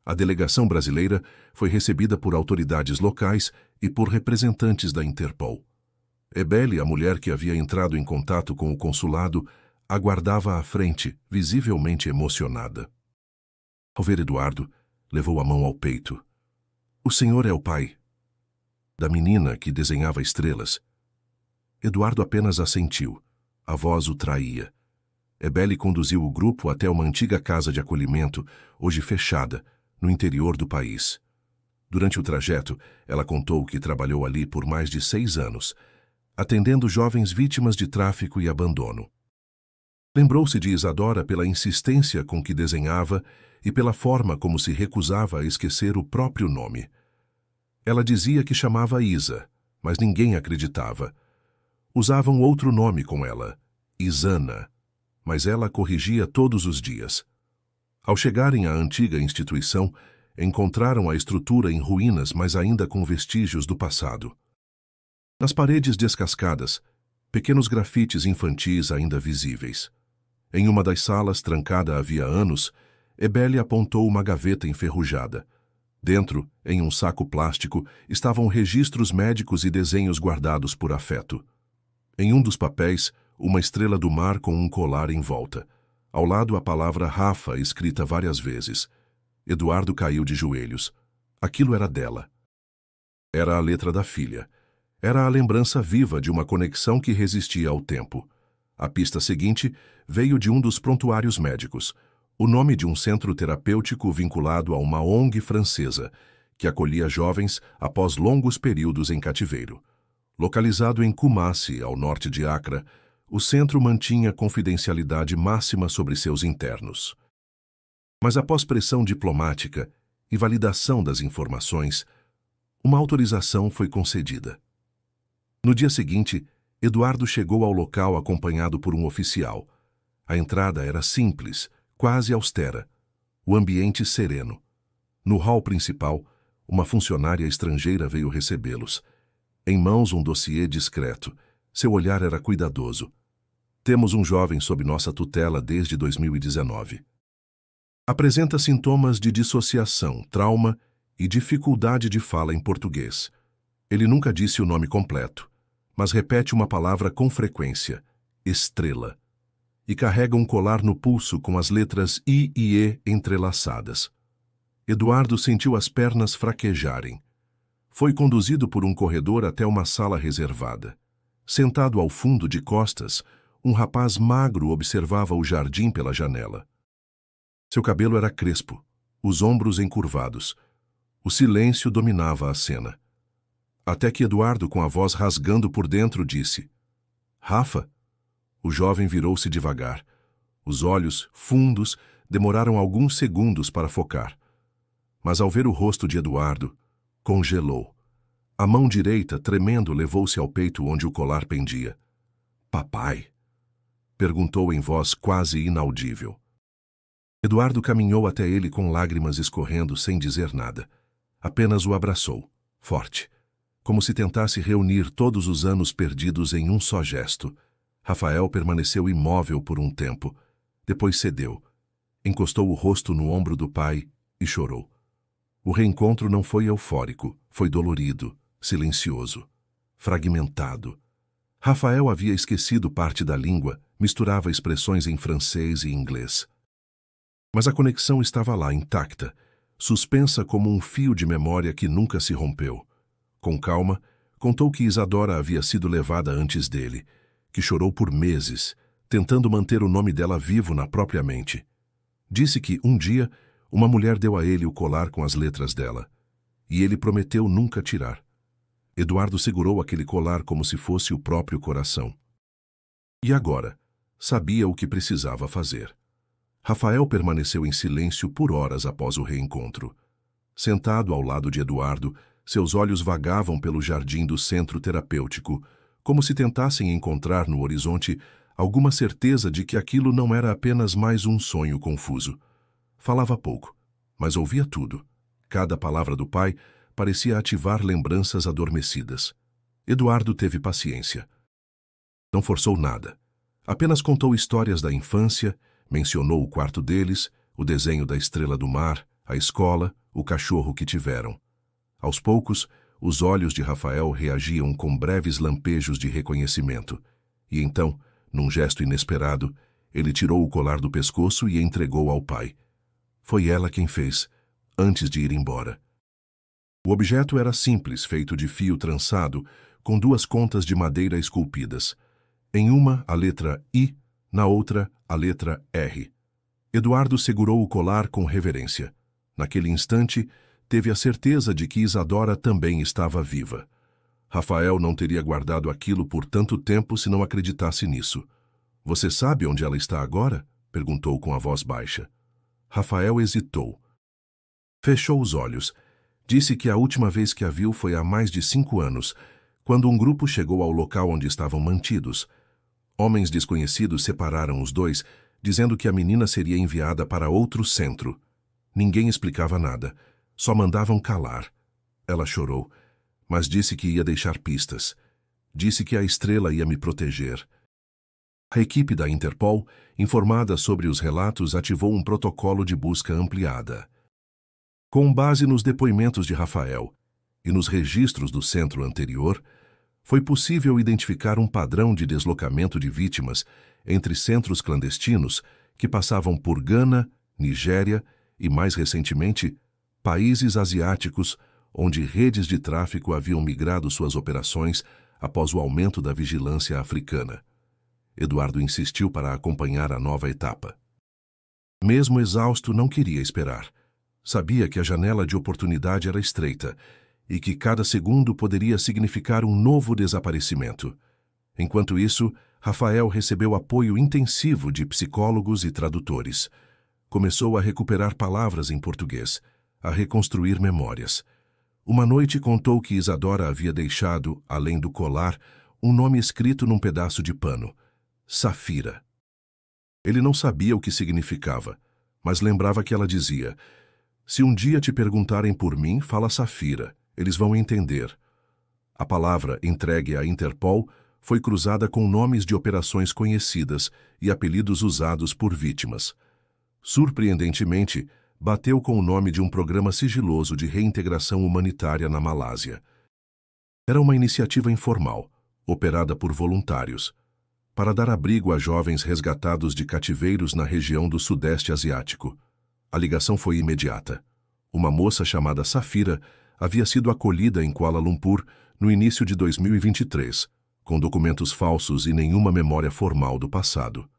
A delegação brasileira foi recebida por autoridades locais e por representantes da Interpol. Ebele, a mulher que havia entrado em contato com o consulado, aguardava à frente, visivelmente emocionada. Ao ver Eduardo, levou a mão ao peito. "O senhor é o pai da menina que desenhava estrelas?" Eduardo apenas assentiu. A voz o traía. Ebele conduziu o grupo até uma antiga casa de acolhimento, hoje fechada, no interior do país. Durante o trajeto, ela contou que trabalhou ali por mais de 6 anos, atendendo jovens vítimas de tráfico e abandono. Lembrou-se de Isadora pela insistência com que desenhava e pela forma como se recusava a esquecer o próprio nome. Ela dizia que chamava Isa, mas ninguém acreditava. Usavam outro nome com ela, Isana, mas ela corrigia todos os dias. Ao chegarem à antiga instituição, encontraram a estrutura em ruínas, mas ainda com vestígios do passado. Nas paredes descascadas, pequenos grafites infantis ainda visíveis. Em uma das salas, trancada havia anos, Ebele apontou uma gaveta enferrujada. Dentro, em um saco plástico, estavam registros médicos e desenhos guardados por afeto. Em um dos papéis, uma estrela do mar com um colar em volta. Ao lado, a palavra Rafa, escrita várias vezes. Eduardo caiu de joelhos. Aquilo era dela. Era a letra da filha. Era a lembrança viva de uma conexão que resistia ao tempo. A pista seguinte veio de um dos prontuários médicos, o nome de um centro terapêutico vinculado a uma ONG francesa, que acolhia jovens após longos períodos em cativeiro. Localizado em Kumasi, ao norte de Accra, o centro mantinha confidencialidade máxima sobre seus internos. Mas após pressão diplomática e validação das informações, uma autorização foi concedida. No dia seguinte, Eduardo chegou ao local acompanhado por um oficial. A entrada era simples, quase austera. O ambiente sereno. No hall principal, uma funcionária estrangeira veio recebê-los. Em mãos um dossiê discreto. Seu olhar era cuidadoso. "Temos um jovem sob nossa tutela desde 2019. Apresenta sintomas de dissociação, trauma e dificuldade de fala em português. Ele nunca disse o nome completo, mas repete uma palavra com frequência, estrela, e carrega um colar no pulso com as letras I e E entrelaçadas." Eduardo sentiu as pernas fraquejarem. Foi conduzido por um corredor até uma sala reservada. Sentado ao fundo de costas, um rapaz magro observava o jardim pela janela. Seu cabelo era crespo, os ombros encurvados. O silêncio dominava a cena. Até que Eduardo, com a voz rasgando por dentro, disse: "Rafa?" O jovem virou-se devagar. Os olhos, fundos, demoraram alguns segundos para focar. Mas ao ver o rosto de Eduardo, congelou. A mão direita, tremendo, levou-se ao peito onde o colar pendia. "Papai?" perguntou em voz quase inaudível. Eduardo caminhou até ele com lágrimas escorrendo sem dizer nada. Apenas o abraçou, forte, como se tentasse reunir todos os anos perdidos em um só gesto. Rafael permaneceu imóvel por um tempo. Depois cedeu. Encostou o rosto no ombro do pai e chorou. O reencontro não foi eufórico, foi dolorido, silencioso, fragmentado. Rafael havia esquecido parte da língua, misturava expressões em francês e inglês. Mas a conexão estava lá, intacta, suspensa como um fio de memória que nunca se rompeu. Com calma, contou que Isadora havia sido levada antes dele, que chorou por meses, tentando manter o nome dela vivo na própria mente. Disse que, um dia, uma mulher deu a ele o colar com as letras dela, e ele prometeu nunca tirar. Eduardo segurou aquele colar como se fosse o próprio coração. E agora, sabia o que precisava fazer. Rafael permaneceu em silêncio por horas após o reencontro. Sentado ao lado de Eduardo, seus olhos vagavam pelo jardim do centro terapêutico, como se tentassem encontrar no horizonte alguma certeza de que aquilo não era apenas mais um sonho confuso. Falava pouco, mas ouvia tudo. Cada palavra do pai parecia ativar lembranças adormecidas. Eduardo teve paciência. Não forçou nada. Apenas contou histórias da infância, mencionou o quarto deles, o desenho da estrela do mar, a escola, o cachorro que tiveram. Aos poucos, os olhos de Rafael reagiam com breves lampejos de reconhecimento. E então, num gesto inesperado, ele tirou o colar do pescoço e entregou ao pai. Foi ela quem fez, antes de ir embora. O objeto era simples, feito de fio trançado, com duas contas de madeira esculpidas. Em uma, a letra I, na outra, a letra R. Eduardo segurou o colar com reverência. Naquele instante, teve a certeza de que Isadora também estava viva. Rafael não teria guardado aquilo por tanto tempo se não acreditasse nisso. Você sabe onde ela está agora? Perguntou com a voz baixa. Rafael hesitou. Fechou os olhos. Disse que a última vez que a viu foi há mais de 5 anos, quando um grupo chegou ao local onde estavam mantidos. Homens desconhecidos separaram os dois, dizendo que a menina seria enviada para outro centro. Ninguém explicava nada, só mandavam calar. Ela chorou, mas disse que ia deixar pistas. Disse que a estrela ia me proteger. A equipe da Interpol, informada sobre os relatos, ativou um protocolo de busca ampliada. Com base nos depoimentos de Rafael e nos registros do centro anterior, foi possível identificar um padrão de deslocamento de vítimas entre centros clandestinos que passavam por Gana, Nigéria e, mais recentemente, países asiáticos onde redes de tráfico haviam migrado suas operações após o aumento da vigilância africana. Eduardo insistiu para acompanhar a nova etapa. Mesmo exausto, não queria esperar. Sabia que a janela de oportunidade era estreita e que cada segundo poderia significar um novo desaparecimento. Enquanto isso, Rafael recebeu apoio intensivo de psicólogos e tradutores. Começou a recuperar palavras em português, a reconstruir memórias. Uma noite contou que Isadora havia deixado, além do colar, um nome escrito num pedaço de pano: Safira. Ele não sabia o que significava, mas lembrava que ela dizia: se um dia te perguntarem por mim, fala Safira, eles vão entender. A palavra, entregue à Interpol, foi cruzada com nomes de operações conhecidas e apelidos usados por vítimas. Surpreendentemente, bateu com o nome de um programa sigiloso de reintegração humanitária na Malásia. Era uma iniciativa informal, operada por voluntários, para dar abrigo a jovens resgatados de cativeiros na região do Sudeste Asiático. A ligação foi imediata. Uma moça chamada Safira havia sido acolhida em Kuala Lumpur no início de 2023, com documentos falsos e nenhuma memória formal do passado.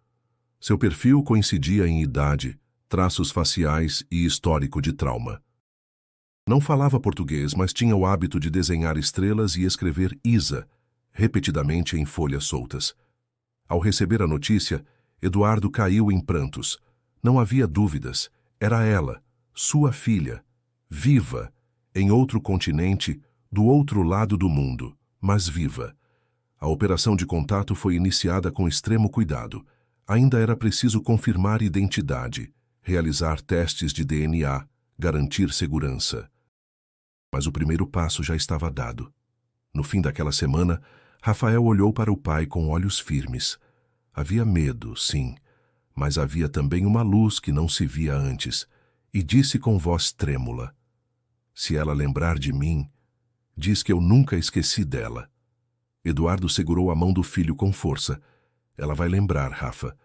Seu perfil coincidia em idade, traços faciais e histórico de trauma. Não falava português, mas tinha o hábito de desenhar estrelas e escrever Isa, repetidamente em folhas soltas. Ao receber a notícia, Eduardo caiu em prantos. Não havia dúvidas. Era ela, sua filha, viva, em outro continente, do outro lado do mundo, mas viva. A operação de contato foi iniciada com extremo cuidado. Ainda era preciso confirmar identidade, realizar testes de DNA, garantir segurança. Mas o primeiro passo já estava dado. No fim daquela semana, Rafael olhou para o pai com olhos firmes. Havia medo, sim, mas havia também uma luz que não se via antes, e disse com voz trêmula: se ela lembrar de mim, diz que eu nunca esqueci dela. Eduardo segurou a mão do filho com força. Ela vai lembrar, Rafa,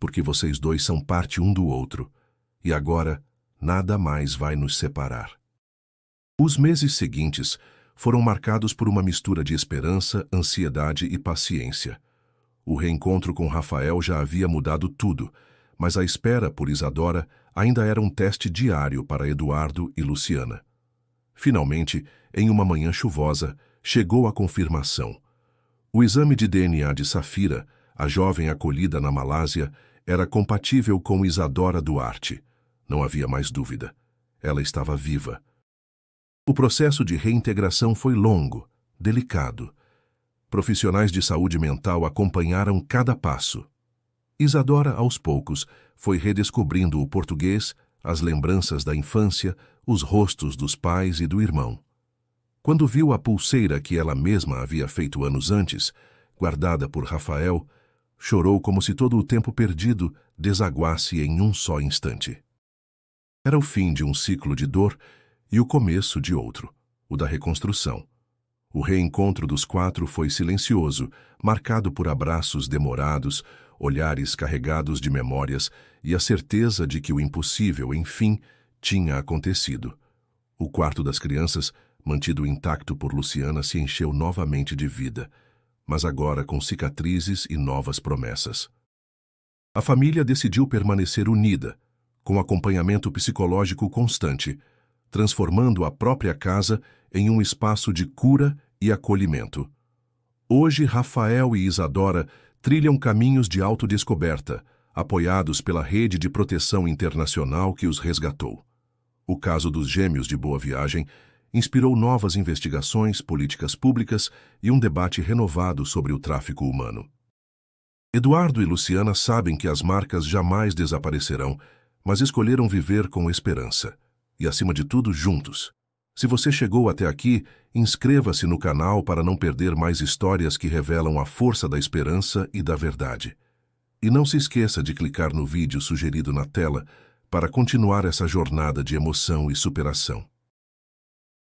porque vocês dois são parte um do outro. E agora, nada mais vai nos separar. Os meses seguintes foram marcados por uma mistura de esperança, ansiedade e paciência. O reencontro com Rafael já havia mudado tudo, mas a espera por Isadora ainda era um teste diário para Eduardo e Luciana. Finalmente, em uma manhã chuvosa, chegou a confirmação. O exame de DNA de Safira, a jovem acolhida na Malásia, era compatível com Isadora Duarte. Não havia mais dúvida. Ela estava viva. O processo de reintegração foi longo, delicado. Profissionais de saúde mental acompanharam cada passo. Isadora, aos poucos, foi redescobrindo o português, as lembranças da infância, os rostos dos pais e do irmão. Quando viu a pulseira que ela mesma havia feito anos antes, guardada por Rafael, chorou como se todo o tempo perdido desaguasse em um só instante. Era o fim de um ciclo de dor e o começo de outro, o da reconstrução. O reencontro dos quatro foi silencioso, marcado por abraços demorados, olhares carregados de memórias e a certeza de que o impossível, enfim, tinha acontecido. O quarto das crianças, mantido intacto por Luciana, se encheu novamente de vida, mas agora com cicatrizes e novas promessas. A família decidiu permanecer unida, com acompanhamento psicológico constante, transformando a própria casa em um espaço de cura e acolhimento. Hoje, Rafael e Isadora trilham caminhos de autodescoberta, apoiados pela rede de proteção internacional que os resgatou. O caso dos gêmeos de Boa Viagem inspirou novas investigações, políticas públicas e um debate renovado sobre o tráfico humano. Eduardo e Luciana sabem que as marcas jamais desaparecerão, mas escolheram viver com esperança. E, acima de tudo, juntos. Se você chegou até aqui, inscreva-se no canal para não perder mais histórias que revelam a força da esperança e da verdade. E não se esqueça de clicar no vídeo sugerido na tela para continuar essa jornada de emoção e superação.